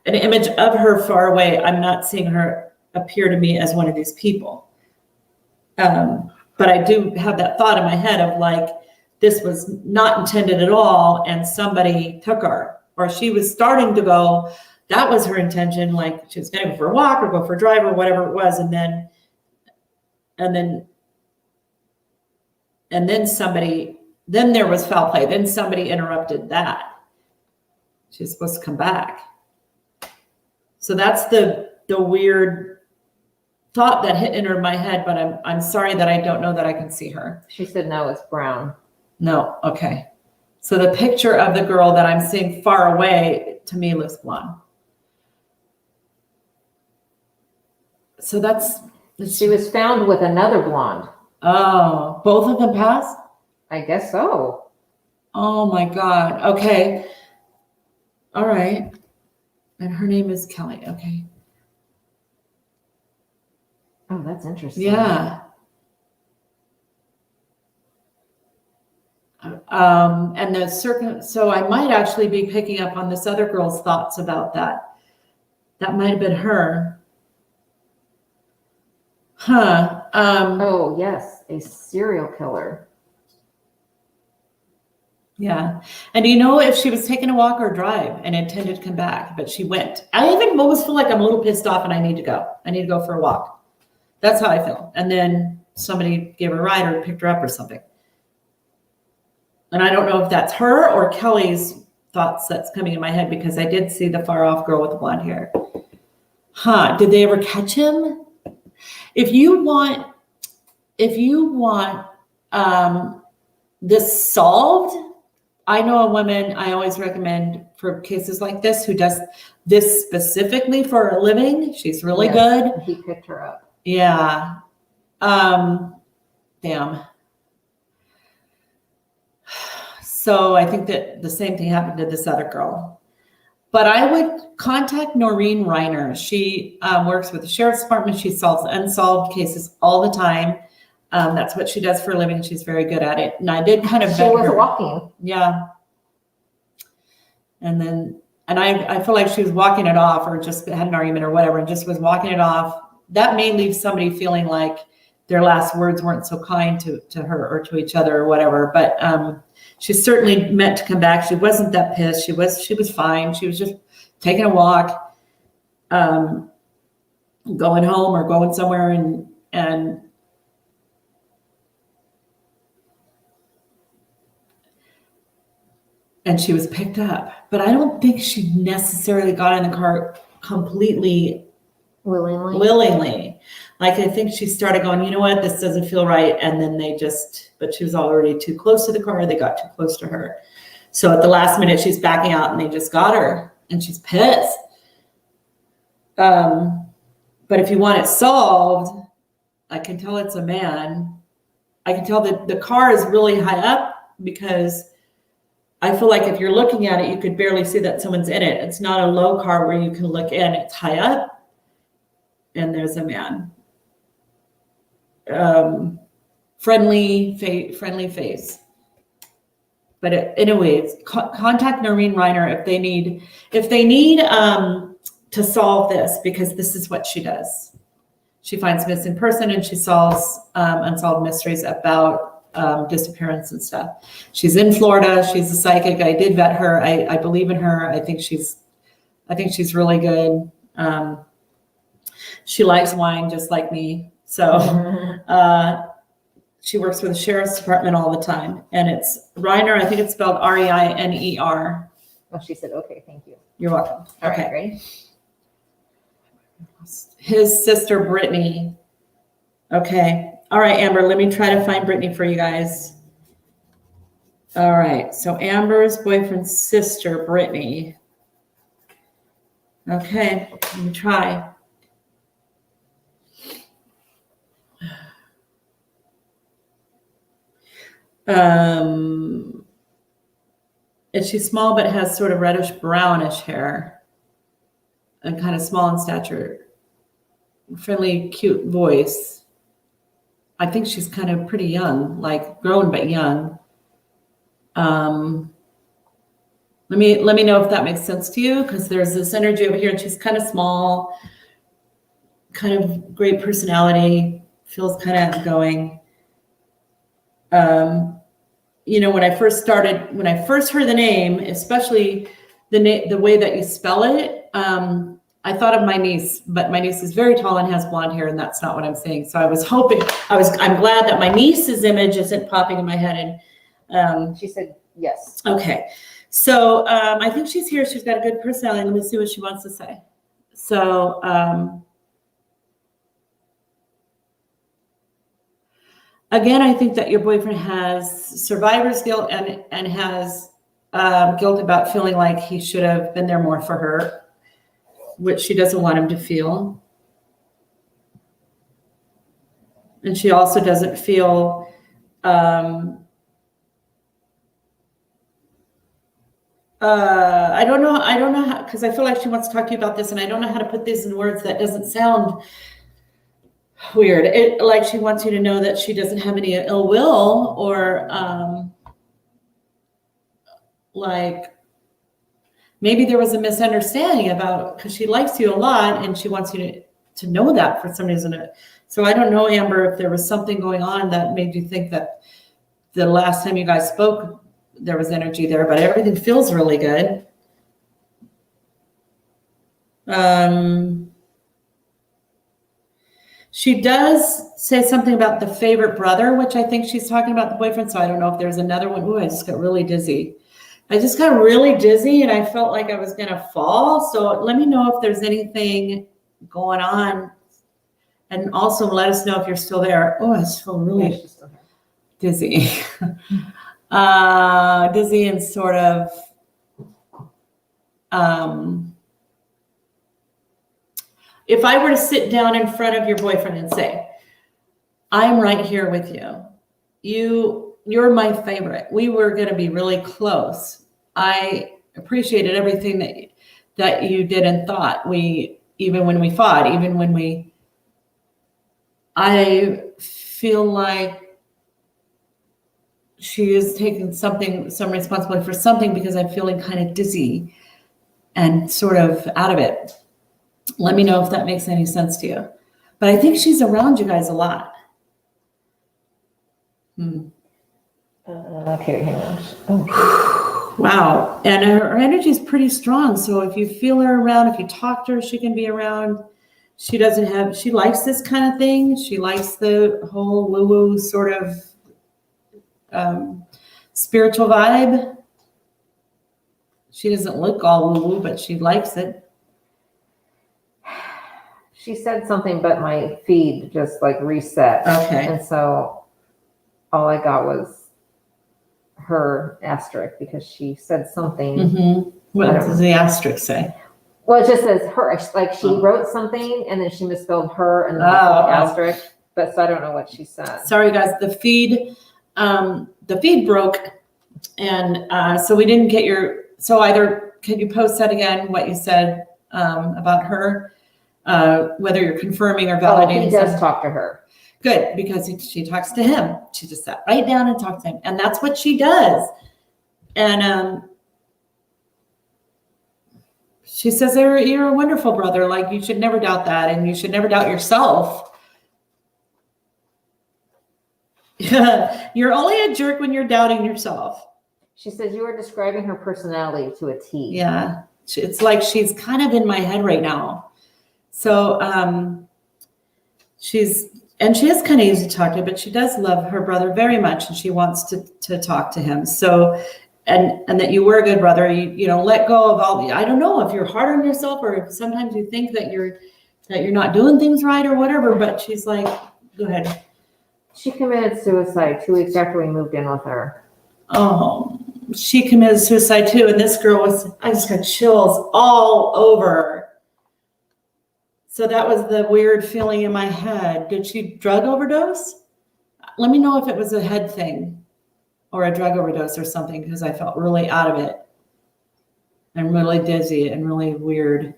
image of her far away. I'm not seeing her appear to me as one of these people. But I do have that thought in my head of like, this was not intended at all, and somebody took her, or she was starting to go. That was her intention, like she was going to go for a walk or go for a drive or whatever it was, and then somebody, then there was foul play. Then somebody interrupted that. She's supposed to come back. So that's the weird thought that entered my head, but I'm sorry that I don't know that I can see her. She said no, it's brown. No, okay. So the picture of the girl that I'm seeing far away to me looks blonde. So she was found with another blonde. Oh, both of them passed? I guess so. Oh my God. Okay. All right. And her name is Kelly. Okay. Oh, that's interesting. Yeah. And so I might actually be picking up on this other girl's thoughts about that. That might have been her. Huh. Oh, yes. A serial killer. Yeah. And do you know if she was taking a walk or a drive and intended to come back, but she went? I even almost feel like I'm a little pissed off and I need to go. I need to go for a walk. That's how I feel. And then somebody gave her a ride or picked her up or something. And I don't know if that's her or Kelly's thoughts that's coming in my head, because I did see the far off girl with the blonde hair. Huh. Did they ever catch him? If you want this solved, I know a woman I always recommend for cases like this who does this specifically for a living. She's really good. He picked her up. Yeah. Damn. So I think that the same thing happened to this other girl. But I would contact Noreen Reiner. She works with the sheriff's department. She solves unsolved cases all the time. That's what she does for a living. She's very good at it. And I did kind of She was walking. Yeah. And I feel like she was walking it off, or just had an argument or whatever, and just was walking it off. That may leave somebody feeling like their last words weren't so kind to her or to each other or whatever. But she certainly meant to come back. She wasn't that pissed. She was fine. She was just taking a walk, going home or going somewhere, and she was picked up. But I don't think she necessarily got in the car completely willingly. Like, I think she started going, you know what, this doesn't feel right. And then but she was already too close to the car. They got too close to her. So at the last minute, she's backing out and they just got her, and she's pissed. But if you want it solved, I can tell it's a man. I can tell that the car is really high up, because I feel like if you're looking at it, you could barely see that someone's in it. It's not a low car where you can look in. It's high up, and there's a man. Friendly face. But anyways, contact Noreen Reiner if they need to solve this, because this is what she does. She finds missing person and she solves unsolved mysteries about disappearance and stuff. She's in Florida. She's a psychic. I did vet her. I believe in her. I think she's really good. She likes wine just like me. So she works with the sheriff's department all the time. And it's Reiner. I think it's spelled Reiner. Oh, she said, okay, thank you. You're welcome. All Okay. right, ready? His sister, Brittany. Okay. All right, Amber, let me try to find Brittany for you guys. All right. So Amber's boyfriend's sister, Brittany. Okay, let me try. Is she small but has sort of reddish brownish hair and kind of small in stature? Friendly, cute voice. I think she's kind of pretty young, like grown but young. Let me know if that makes sense to you, because there's this energy over here, and she's kind of small, kind of great personality, feels kind of outgoing. When I first heard the name, especially the way that you spell it, I thought of my niece, but my niece is very tall and has blonde hair, and that's not what I'm saying. So I'm glad that my niece's image isn't popping in my head. And she said yes. Okay. So I think she's here. She's got a good personality. Let me see what she wants to say. So again, I think that your boyfriend has survivor's guilt and has guilt about feeling like he should have been there more for her, which she doesn't want him to feel. And she also doesn't feel I don't know how, because I feel like she wants to talk to you about this, and I don't know how to put this in words that doesn't sound weird. Like she wants you to know that she doesn't have any ill will, or like maybe there was a misunderstanding because she likes you a lot and she wants you to know that for some reason. So I don't know, Amber, if there was something going on that made you think that the last time you guys spoke, there was energy there, but everything feels really good. She does say something about the favorite brother, which I think she's talking about the boyfriend. So I don't know if there's another one. Ooh, I just got really dizzy. And I felt like I was going to fall. So let me know if there's anything going on. And also let us know if you're still there. Oh, I just feel really dizzy. Dizzy and sort of if I were to sit down in front of your boyfriend and say, I'm right here with you, you're my favorite, we were going to be really close, I appreciated everything that you did and thought, even when we fought, I feel like she is taking some responsibility for something, because I'm feeling kind of dizzy and sort of out of it. Let me know if that makes any sense to you. But I think she's around you guys a lot. Okay, hang on. Oh. Wow. And her energy is pretty strong. So if you feel her around, if you talk to her, she can be around. She likes this kind of thing. She likes the whole woo-woo sort of spiritual vibe. She doesn't look all woo-woo, but she likes it. She said something, but my feed just like reset. Okay. And so all I got was her asterisk, because she said something. Mm-hmm. What does the asterisk say? Well, it just says her. Like she wrote something and then she misspelled her and then asterisk. But so I don't know what she said. Sorry, guys. The feed broke, and so we didn't get your. So either can you post that again? What you said about her, whether you're confirming or validating. He does talk to her. Good, because she talks to him. She just sat right down and talked to him, and that's what she does. And she says, "You're a wonderful brother. Like you should never doubt that, and you should never doubt yourself." You're only a jerk when you're doubting yourself. She says you are describing her personality to a T. Yeah, it's like she's kind of in my head right now. So she is kind of easy to talk to, but she does love her brother very much, and she wants to talk to him. So, and that you were a good brother. You know, let go of all the. I don't know if you're hard on yourself, or if sometimes you think that you're not doing things right or whatever. But she's like, go ahead. She committed suicide 2 weeks after we moved in with her. Oh, she committed suicide too, and this girl I just got chills all over. So that was the weird feeling in my head. Did she drug overdose? Let me know if it was a head thing or a drug overdose or something, because I felt really out of it and really dizzy and really weird.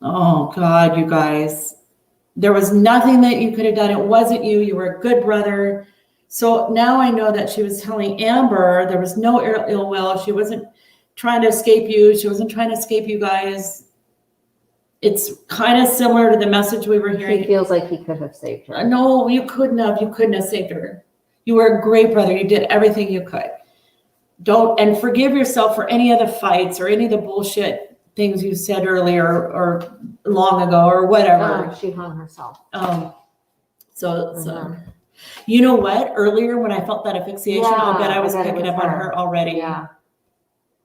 Oh God, you guys. There was nothing that you could have done. It wasn't you. You were a good brother. So now I know that she was telling Amber there was no ill will. She wasn't trying to escape you. She wasn't trying to escape you guys. It's kind of similar to the message we were hearing. He feels like he could have saved her. No, you couldn't have. You couldn't have saved her. You were a great brother. You did everything you could. Don't, and forgive yourself for any of the fights or any of the bullshit things you said earlier or long ago or whatever. She hung herself. So you know what? Earlier when I felt that asphyxiation, I'll bet I was picking up on her already. Yeah.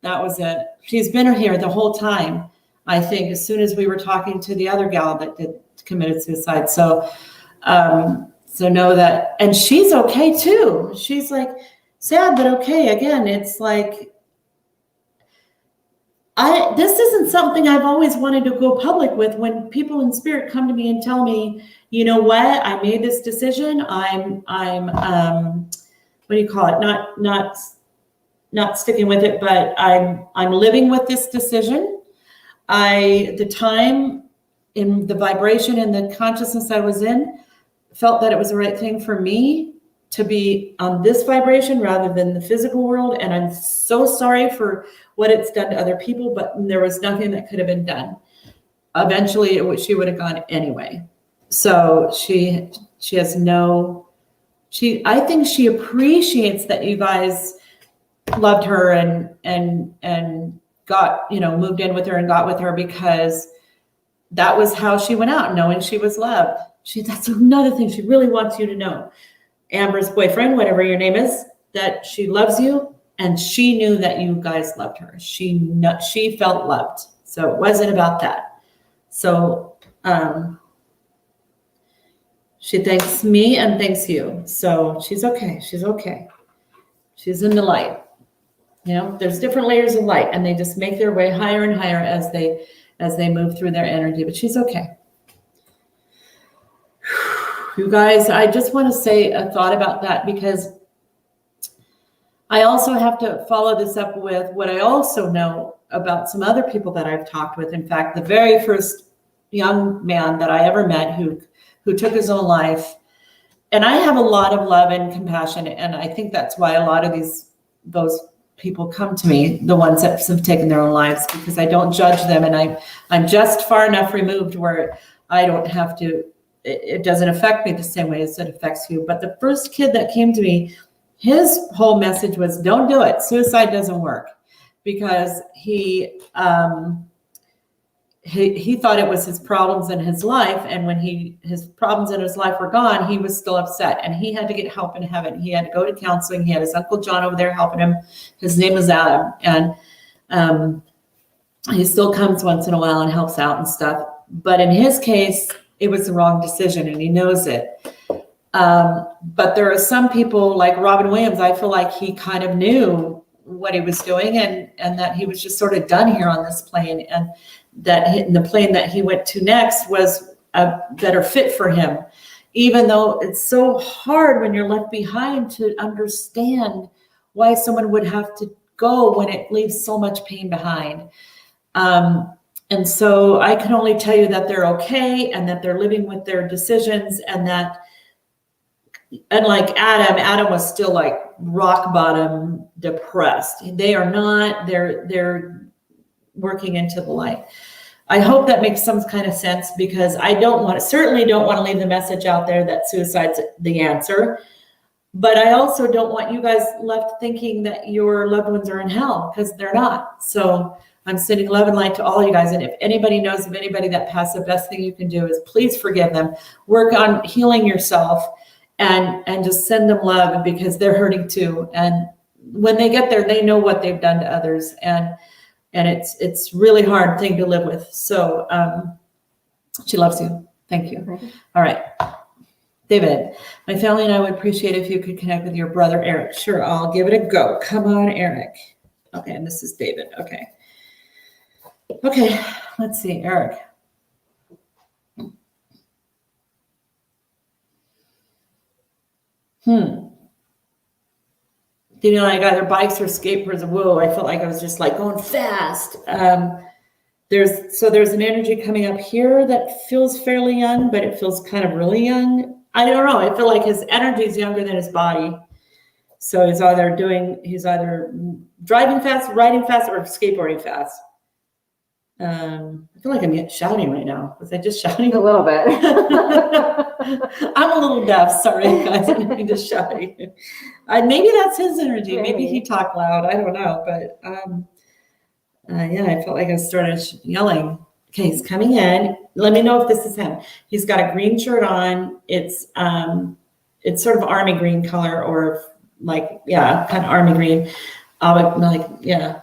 That was it. She's been here the whole time. I think as soon as we were talking to the other gal that committed suicide. So know that, and she's okay too. She's like sad, but okay. Again, it's like, this isn't something I've always wanted to go public with. When people in spirit come to me and tell me, you know what, I made this decision. I'm what do you call it? Not sticking with it, but I'm living with this decision. The time in the vibration and the consciousness I was in felt that it was the right thing for me to be on this vibration rather than the physical world. And I'm so sorry for what it's done to other people, but there was nothing that could have been done. Eventually she would have gone anyway. So she has I think she appreciates that you guys loved her and got, moved in with her and got with her, because that was how she went out, knowing she was loved. That's another thing she really wants you to know. Amber's boyfriend, whatever your name is, that she loves you, and she knew that you guys loved her. She felt loved. So it wasn't about that. So she thanks me and thanks you. So she's okay. She's okay. She's in the light. There's different layers of light, and they just make their way higher and higher as they move through their energy, but she's okay. You guys, I just want to say a thought about that, because I also have to follow this up with what I also know about some other people that I've talked with. In fact, the very first young man that I ever met who took his own life, and I have a lot of love and compassion, and I think that's why a lot of those people come to me, the ones that have taken their own lives, because I don't judge them, and I'm just far enough removed where I don't have to, it doesn't affect me the same way as it affects you. But the first kid that came to me, his whole message was, don't do it. Suicide doesn't work, because he thought it was his problems in his life. And when his problems in his life were gone, he was still upset, and he had to get help in heaven. He had to go to counseling. He had his Uncle John over there helping him. His name is Adam. And he still comes once in a while and helps out and stuff. But in his case, it was the wrong decision, and he knows it. But there are some people like Robin Williams, I feel like he kind of knew what he was doing, and that he was just sort of done here on this plane, and that the plane that he went to next was a better fit for him, even though it's so hard when you're left behind to understand why someone would have to go when it leaves so much pain behind. And so I can only tell you that they're okay, and that they're living with their decisions, and like Adam was still like rock bottom depressed. They are not, they're working into the light. I hope that makes some kind of sense, because I certainly don't want to leave the message out there that suicide's the answer. But I also don't want you guys left thinking that your loved ones are in hell, because they're not. So I'm sending love and light to all you guys. And if anybody knows of anybody that passed, the best thing you can do is please forgive them. Work on healing yourself, and just send them love, because they're hurting too. And when they get there, they know what they've done to others. And it's really hard thing to live with. So she loves you. Thank you. Okay. All right. David, my family and I would appreciate if you could connect with your brother, Eric. Sure, I'll give it a go. Come on, Eric. Okay, and this is David. Okay, let's see, Eric. You know, like either bikes or skateboards. Whoa, I felt like I was just like going fast. There's an energy coming up here that feels fairly young, but it feels kind of really young. I don't know. I feel like his energy is younger than his body. So he's either driving fast, riding fast, or skateboarding fast. I feel like I'm shouting right now. Was I just shouting? A little bit. I'm a little deaf. Sorry, guys. I'm just shouting. Maybe that's his energy. Maybe he talked loud. I don't know. But yeah, I felt like I started yelling. Okay, he's coming in. Let me know if this is him. He's got a green shirt on. It's sort of army green color, or like, yeah, kind of army green. Like, yeah.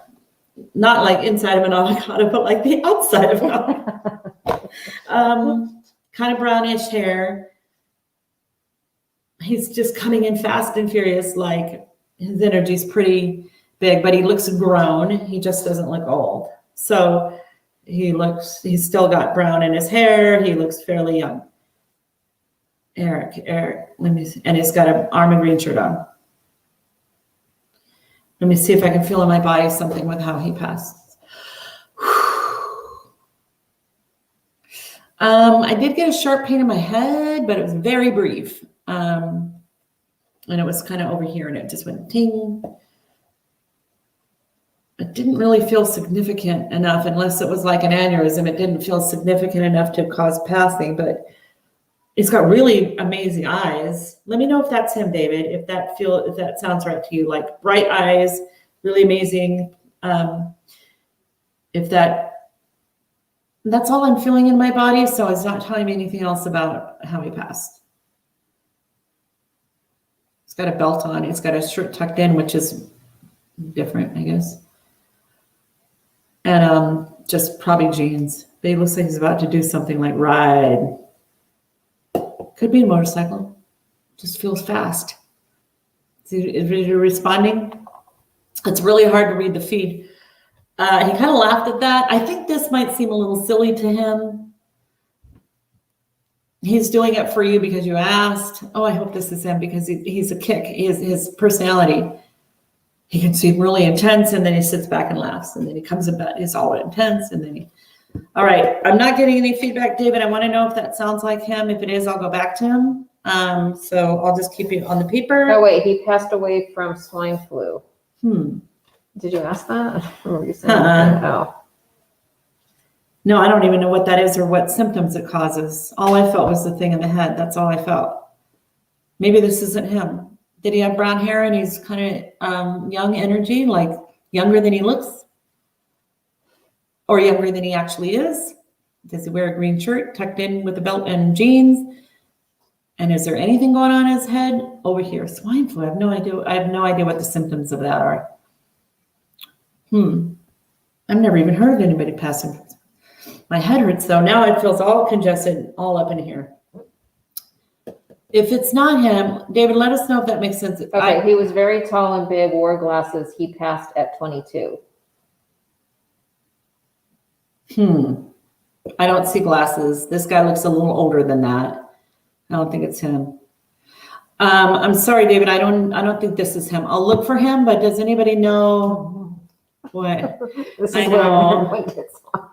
Not like inside of an avocado, but like the outside of an avocado. Kind of brownish hair. He's just coming in fast and furious. Like his energy's pretty big, but he looks grown. He just doesn't look old. So he's still got brown in his hair. He looks fairly young. Eric, let me see. And he's got an army green shirt on. Let me see if I can feel in my body something with how he passes. I did get a sharp pain in my head, but it was very brief. And it was kind of over here, and it just went ting. It didn't really feel significant enough, unless it was like an aneurysm. It didn't feel significant enough to cause passing, but he's got really amazing eyes. Let me know if that's him, David, if that sounds right to you, like bright eyes, really amazing. That's all I'm feeling in my body, so it's not telling me anything else about how he passed. He's got a belt on. He's got a shirt tucked in, which is different, I guess. And just probably jeans. But he looks like he's about to do something like ride. Could be a motorcycle. Just feels fast. Is he responding? It's really hard to read the feed. He kind of laughed at that. I think this might seem a little silly to him. He's doing it for you because you asked. Oh, I hope this is him, because he's a kick. His personality. He can seem really intense, and then he sits back and laughs, and then he comes about. He's all intense, and then all right. I'm not getting any feedback, David. I want to know if that sounds like him. If it is, I'll go back to him. So I'll just keep you on the paper. Oh wait, he passed away from swine flu. Did you ask that? I don't remember you saying that. Oh. No, I don't even know what that is or what symptoms it causes. All I felt was the thing in the head. That's all I felt. Maybe this isn't him. Did he have brown hair and he's kind of young energy, like younger than he looks? Or younger than he actually is? Does he wear a green shirt tucked in with a belt and jeans? And is there anything going on in his head? Over here, swine flu. I have no idea. I have no idea what the symptoms of that are. I've never even heard of anybody passing. My head hurts though. Now it feels all congested, all up in here. If it's not him, David, let us know if that makes sense. Okay, he was very tall and big, wore glasses. He passed at 22. I don't see glasses. This guy looks a little older than that. I don't think it's him. I'm sorry, David. I don't think this is him. I'll look for him, but does anybody know what? This is I where know. everyone gets on.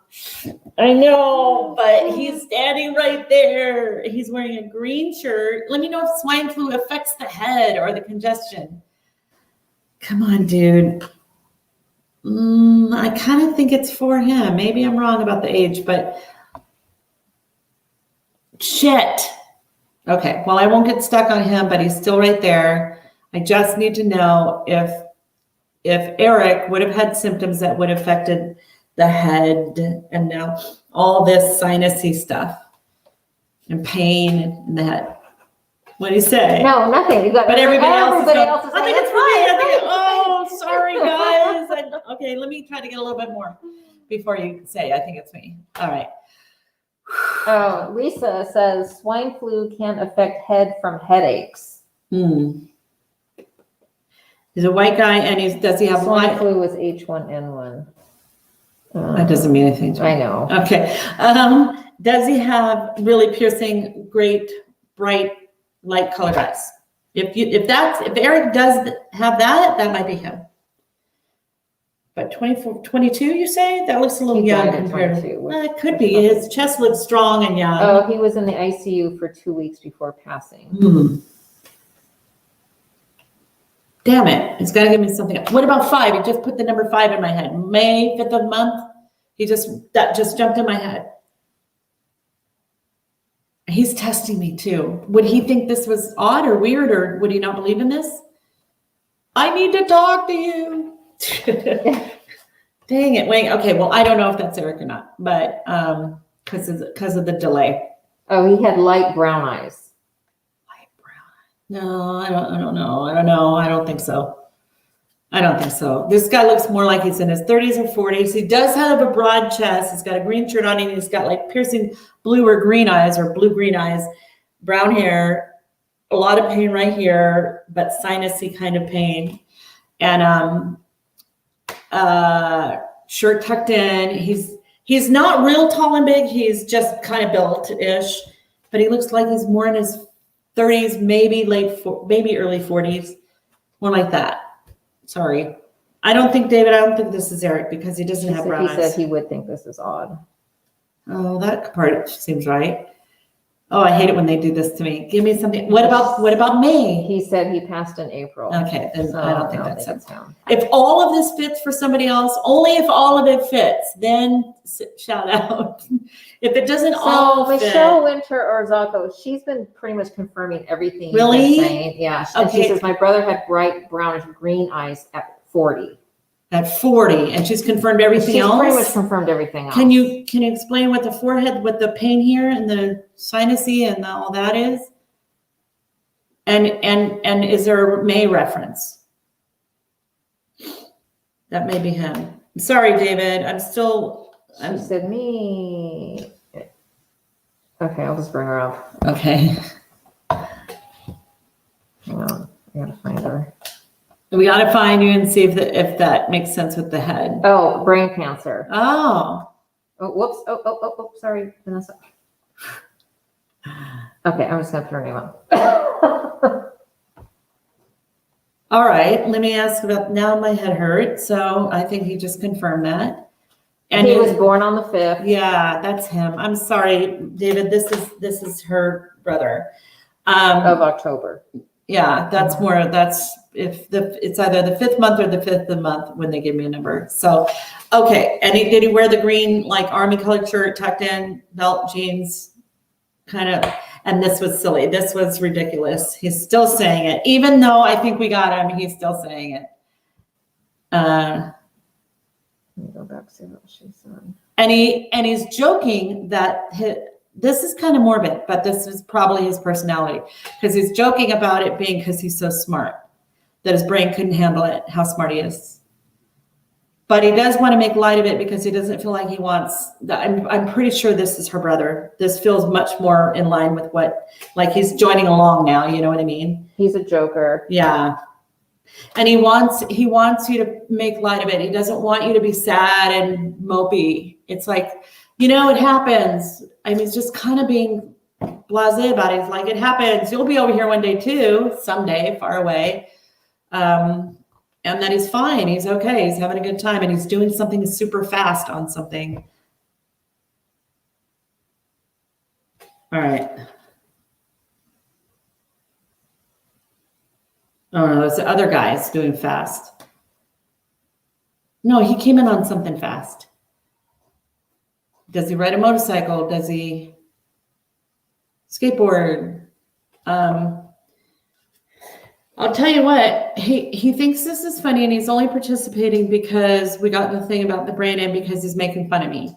I know, but he's standing right there. He's wearing a green shirt. Let me know if swine flu affects the head or the congestion. Come on, dude. I kind of think it's for him. Maybe I'm wrong about the age, but shit. Okay, well, I won't get stuck on him, but he's still right there. I just need to know if Eric would have had symptoms that would have affected the head, and now all this sinusy stuff and pain in the head. What do you say? No, nothing. But everybody else is saying, I think it's me. Oh, sorry, guys. Okay, let me try to get a little bit more before you say I think it's me. All right. Oh, Lisa says swine flu can affect head from headaches. He's a white guy, and does he have swine flu was H1N1? That doesn't mean anything to me. I know. Okay. Does he have really piercing, great, bright, light colored eyes? If Eric does have that, that might be him. But 24, 22, you say? That looks a little He young died at compared to. 22, It could be. His chest looks strong and young. Oh, he was in the ICU for 2 weeks before passing. Damn it. It's got to give me something else. What about 5? He just put the number 5 in my head. May 5th of month. That just jumped in my head. He's testing me too. Would he think this was odd or weird, or would he not believe in this? I need to talk to you. Dang it. Wait. Okay. Well, I don't know if that's Eric or not, but because of the delay. Oh, he had light brown eyes. Light brown. No, I don't know. I don't think so. This guy looks more like he's in his 30s or 40s. He does have a broad chest. He's got a green shirt on, and he's got like piercing blue or green eyes, or blue-green eyes, brown hair, a lot of pain right here, but sinusy kind of pain. And shirt tucked in. He's not real tall and big. He's just kind of built-ish, but he looks like he's more in his 30s, maybe early 40s, more like that. Sorry. I don't think this is Eric, because he doesn't have brown eyes. He said he would think this is odd. Oh, that part seems right. Oh, I hate it when they do this to me. Give me something. What about May? He said he passed in April. Okay, then So I don't think that's him. him. If all of this fits for somebody else, only if all of it fits, then shout out. If it doesn't all fit. Michelle Winter Orzako, she's been pretty much confirming everything. Really? You've been saying. Yeah. And Okay. she says, my brother had bright brownish green eyes at 40. At 40, and she's confirmed everything else? She's pretty much confirmed everything else. Can you explain what the forehead, what the pain here and the sinusy and all that is? And is there a May reference? That may be him. Sorry, David. She said me. Okay, I'll just bring her up. Okay. Hang on, I gotta find her. We got to find you and see if that makes sense with the head. Oh, brain cancer. Oh. Oh, whoops. Oh, sorry, Vanessa. Okay, I'm just gonna put her name up. All right. Let me ask about, now my head hurts. So I think he just confirmed that. And he was born on the 5th. Yeah, that's him. I'm sorry, David. This is her brother. Of October. Yeah, it's either the 5th month or the 5th of the month when they give me a number. So, okay. And did he wear the green, like army colored shirt, tucked in, belt, jeans, kind of? And this was silly. This was ridiculous. He's still saying it, even though I think we got him. He's still saying it. Let me go back to what she said. And he's joking that this is kind of morbid, but this is probably his personality, because he's joking about it being because he's so smart, that his brain couldn't handle it, how smart he is. But he does want to make light of it because he doesn't feel like he wants that. I'm pretty sure this is her brother. This feels much more in line with like he's joining along now. You know what I mean? He's a joker. Yeah. And he wants you to make light of it. He doesn't want you to be sad and mopey. It's like, it happens. I mean, it's just kind of being blasé about it. It's like, it happens. You'll be over here one day too, someday, far away. And that he's fine. He's okay. He's having a good time, and he's doing something super fast on something. All right. Oh no, there's the other guy's doing fast. No, he came in on something fast. Does he ride a motorcycle? Does he skateboard? I'll tell you what, he thinks this is funny, and he's only participating because we got the thing about the brain and because he's making fun of me.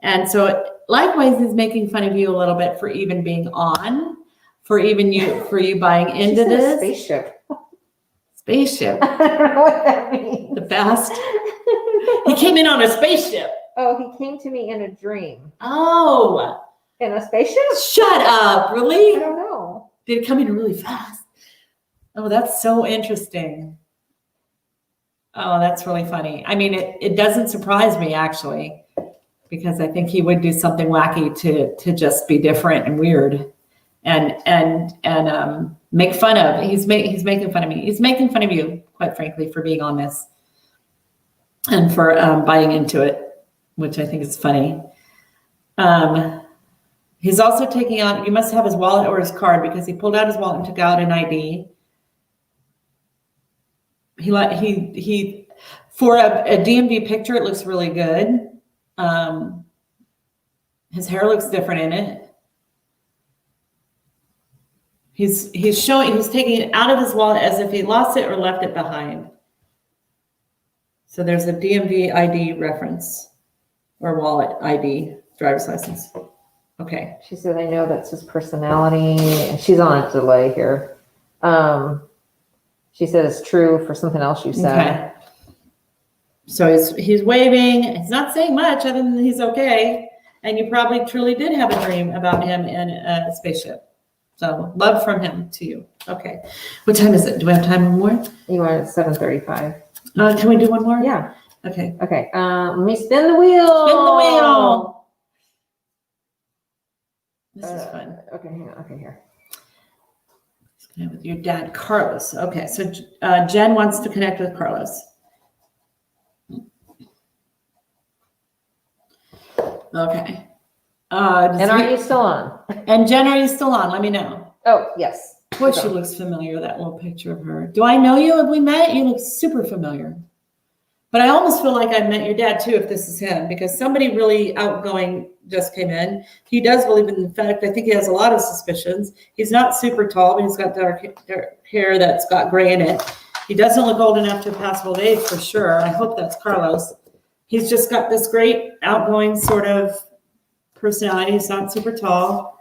And so likewise, he's making fun of you a little bit for even being on, for you buying into this. Spaceship. Spaceship. I don't know what that means. The fast. He came in on a spaceship. Oh, he came to me in a dream. Oh. In a spaceship? Shut up. Really? I don't know. Did it come in really fast? Oh, that's so interesting. Oh, that's really funny. I mean, it doesn't surprise me, actually, because I think he would do something wacky to just be different and weird. And make fun of. He's making fun of me. He's making fun of you, quite frankly, for being on this and for buying into it, which I think is funny. He's also taking out, you must have his wallet or his card, because he pulled out his wallet and took out an ID. He for a DMV picture, it looks really good. His hair looks different in it. He's taking it out of his wallet as if he lost it or left it behind. So there's a DMV ID reference, or wallet ID, driver's license. Okay. She said, I know that's his personality, and she's on a delay here. She said it's true for something else you said. Okay. So he's waving. He's not saying much other than he's okay. And you probably truly did have a dream about him in a spaceship. So love from him to you. Okay. What time is it? Do we have time for more? You are at 7:35. Can we do one more? Yeah. Okay. Okay. Let me spin the wheel. Spin the wheel. This is fun. Okay, hang on. Okay, here. With your dad, Carlos. Okay, so Jen wants to connect with Carlos. Okay. And are you still on? And Jen, are you still on? Let me know. Oh, yes. Boy, she looks familiar, that little picture of her. Do I know you? Have we met? You look super familiar. But I almost feel like I met your dad too, if this is him, because somebody really outgoing just came in. He does believe in the fact, I think he has a lot of suspicions. He's not super tall, but he's got dark hair that's got gray in it. He doesn't look old enough to pass old age for sure. I hope that's Carlos. He's just got this great outgoing sort of personality. He's not super tall.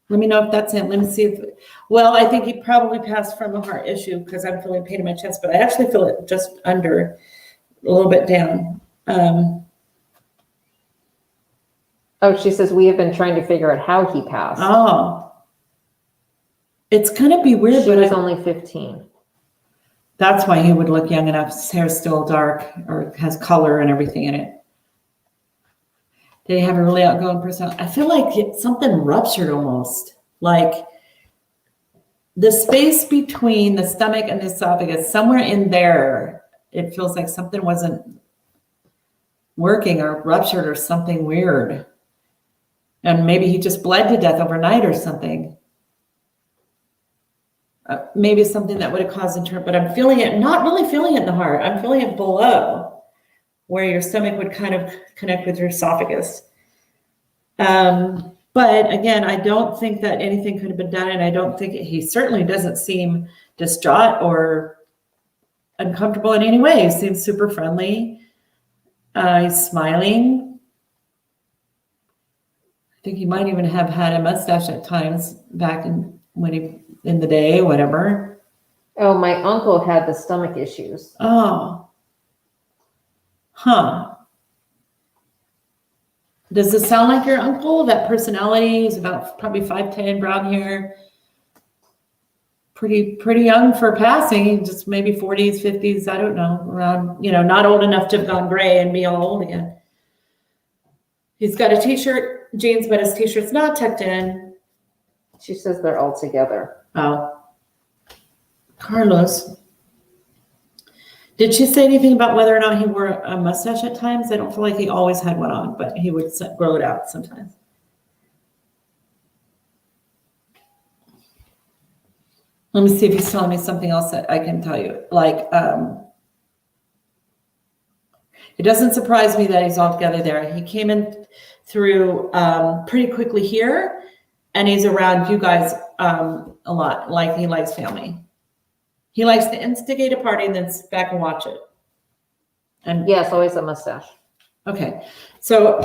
Let me know if that's him. Let me see if, well, I think he probably passed from a heart issue because I'm feeling pain in my chest, but I actually feel it just under, a little bit down. Oh, she says, we have been trying to figure out how he passed. Oh. It's gonna be weird, She but was only 15. That's why he would look young enough. His hair's still dark or has color and everything in it. Did he have a really outgoing personality? I feel like something ruptured almost. Like the space between the stomach and the esophagus, somewhere in there, it feels like something wasn't working or ruptured or something weird. And maybe he just bled to death overnight or something. Maybe something that would have caused internal, but I'm feeling it, not really feeling it in the heart. I'm feeling it below where your stomach would kind of connect with your esophagus. But again, I don't think that anything could have been done. And I don't think he certainly doesn't seem distraught or uncomfortable in any way. He seems super friendly. He's smiling. I think he might even have had a mustache at times back in the day, whatever. Oh, my uncle had the stomach issues. Oh. Huh. Does this sound like your uncle? That personality is about probably 5'10", brown hair. Pretty young for passing, just maybe 40s, 50s, I don't know, around, not old enough to have gone gray and be all old again. He's got a t-shirt, jeans, but his t-shirt's not tucked in. She says they're all together. Oh. Carlos. Did she say anything about whether or not he wore a mustache at times? I don't feel like he always had one on, but he would grow it out sometimes. Let me see if he's telling me something else that I can tell you. Like, it doesn't surprise me that he's all together there. He came in through pretty quickly here, and he's around you guys a lot. Like, he likes family. He likes to instigate a party and then sit back and watch it. And yes, always a mustache. Okay. So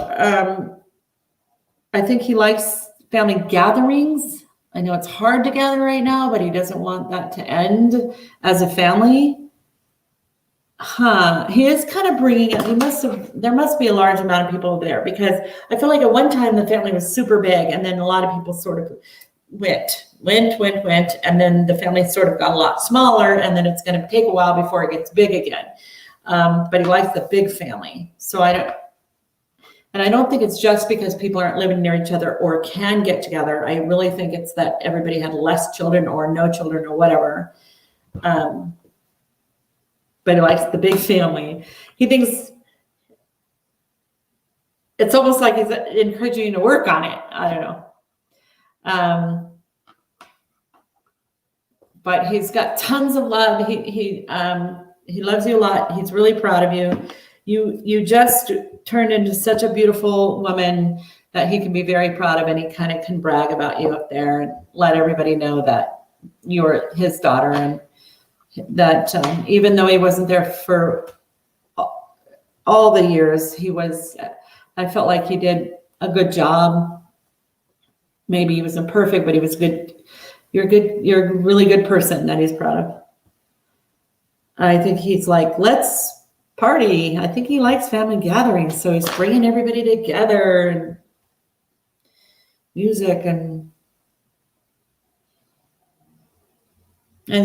I think he likes family gatherings. I know it's hard to gather right now, but he doesn't want that to end as a family. He is kind of bringing it. There must be a large amount of people there, because I feel like at one time the family was super big, and then a lot of people sort of went, and then the family sort of got a lot smaller, and then it's going to take a while before it gets big again. But he likes the big family. So And I don't think it's just because people aren't living near each other or can get together. I really think it's that everybody had less children or no children or whatever. But he likes the big family. He thinks it's almost like he's encouraging you to work on it. I don't know. But he's got tons of love. He loves you a lot. He's really proud of you. You just turned into such a beautiful woman that he can be very proud of, and he kind of can brag about you up there and let everybody know that you're his daughter, and that even though he wasn't there for all the years, I felt like he did a good job. Maybe he wasn't perfect, but he was good. You're good. You're a really good person that he's proud of. I think he's like, let's party. I think he likes family gatherings, so he's bringing everybody together and music and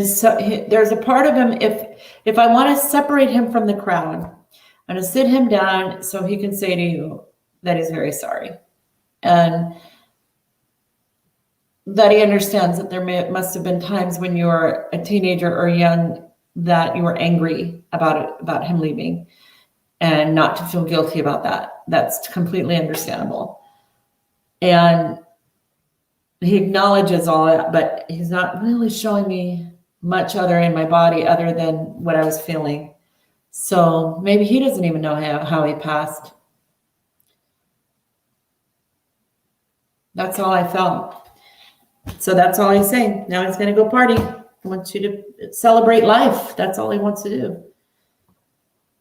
so there's a part of him. If I want to separate him from the crowd, I'm going to sit him down so he can say to you that he's very sorry, and that he understands that there must have been times when you were a teenager or young that you were angry about him leaving, and not to feel guilty about that. That's completely understandable. And he acknowledges all that, but he's not really showing me much other in my body other than what I was feeling. So maybe he doesn't even know how he passed. That's all I felt. So that's all he's saying. Now he's going to go party. He wants you to celebrate life. That's all he wants to do.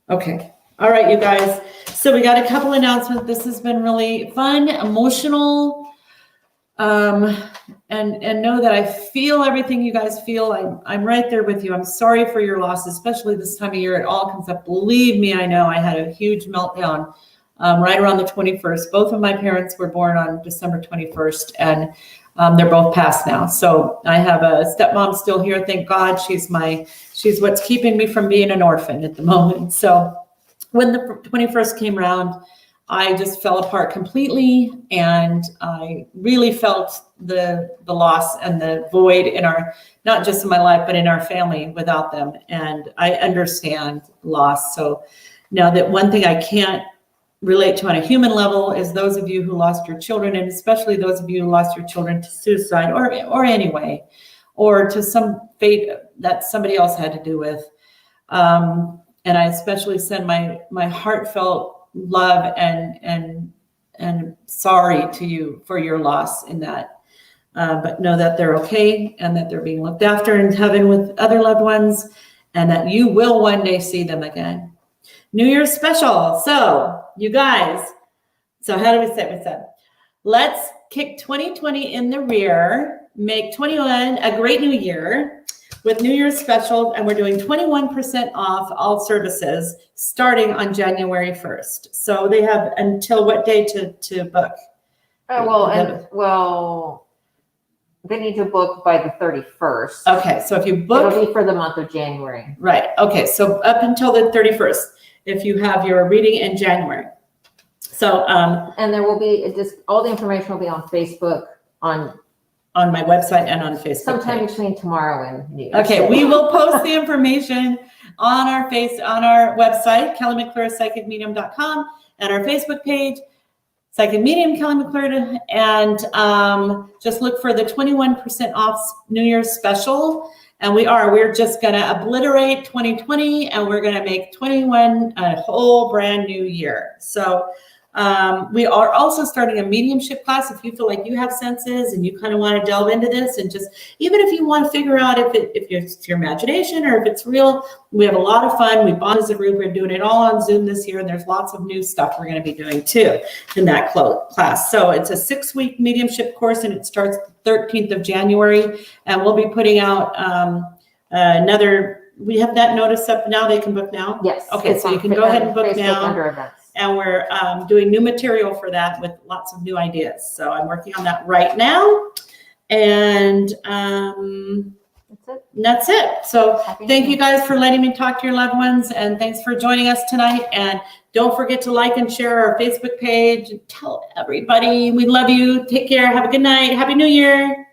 Okay. All right, you guys. So we got a couple announcements. This has been really fun, emotional, and know that I feel everything you guys feel. I'm right there with you. I'm sorry for your loss, especially this time of year. It all comes up. Believe me, I know. I had a huge meltdown right around the 21st. Both of my parents were born on December 21st, and they're both passed now. So I have a stepmom still here. Thank God. She's what's keeping me from being an orphan at the moment. So when the 21st came around, I just fell apart completely, and I really felt the loss and the void in not just in my life, but in our family without them. And I understand loss. So now that one thing I can't relate to on a human level is those of you who lost your children, and especially those of you who lost your children to suicide or anyway, or to some fate that somebody else had to do with. And I especially send my heartfelt love and sorry to you for your loss in that. But know that they're okay, and that they're being looked after in heaven with other loved ones, and that you will one day see them again. New Year's special. So you guys, so how do we say it? Let's kick 2020 in the rear, make 21 a great new year with New Year's special, and we're doing 21% off all services starting on January 1st. So they have until what day to book? Well, they need to book by the 31st. Okay, so if you book, it'll be for the month of January. Right. Okay, so up until the 31st, if you have your reading in January. So and there will be just all the information will be on Facebook on my website and on Facebook. Sometime page. Between tomorrow and New Year's. Okay, we will post the information on our website, kellymcclurpsychicmedium.com, and our Facebook page, Psychic Medium Kelly McClure, and just look for the 21% off New Year's special. And we're just going to obliterate 2020, and we're going to make 21 a whole brand new year. So we are also starting a mediumship class. If you feel like you have senses and you kind of want to delve into this, and just even if you want to figure out if it's your imagination or if it's real, we have a lot of fun. We bond as a group. We're doing it all on Zoom this year, and there's lots of new stuff we're going to be doing too in that class. So it's a 6-week mediumship course, and it starts the 13th of January, and we'll be putting out we have that notice up now. They can book now? Yes. Okay, so you can go ahead and book Facebook now. Under events. And we're doing new material for that with lots of new ideas. So I'm working on that right now. And That's it. That's it. So Happy thank New you guys for letting me talk to your loved ones, and thanks for joining us tonight. And don't forget to like and share our Facebook page. Tell everybody we love you. Take care. Have a good night. Happy New Year.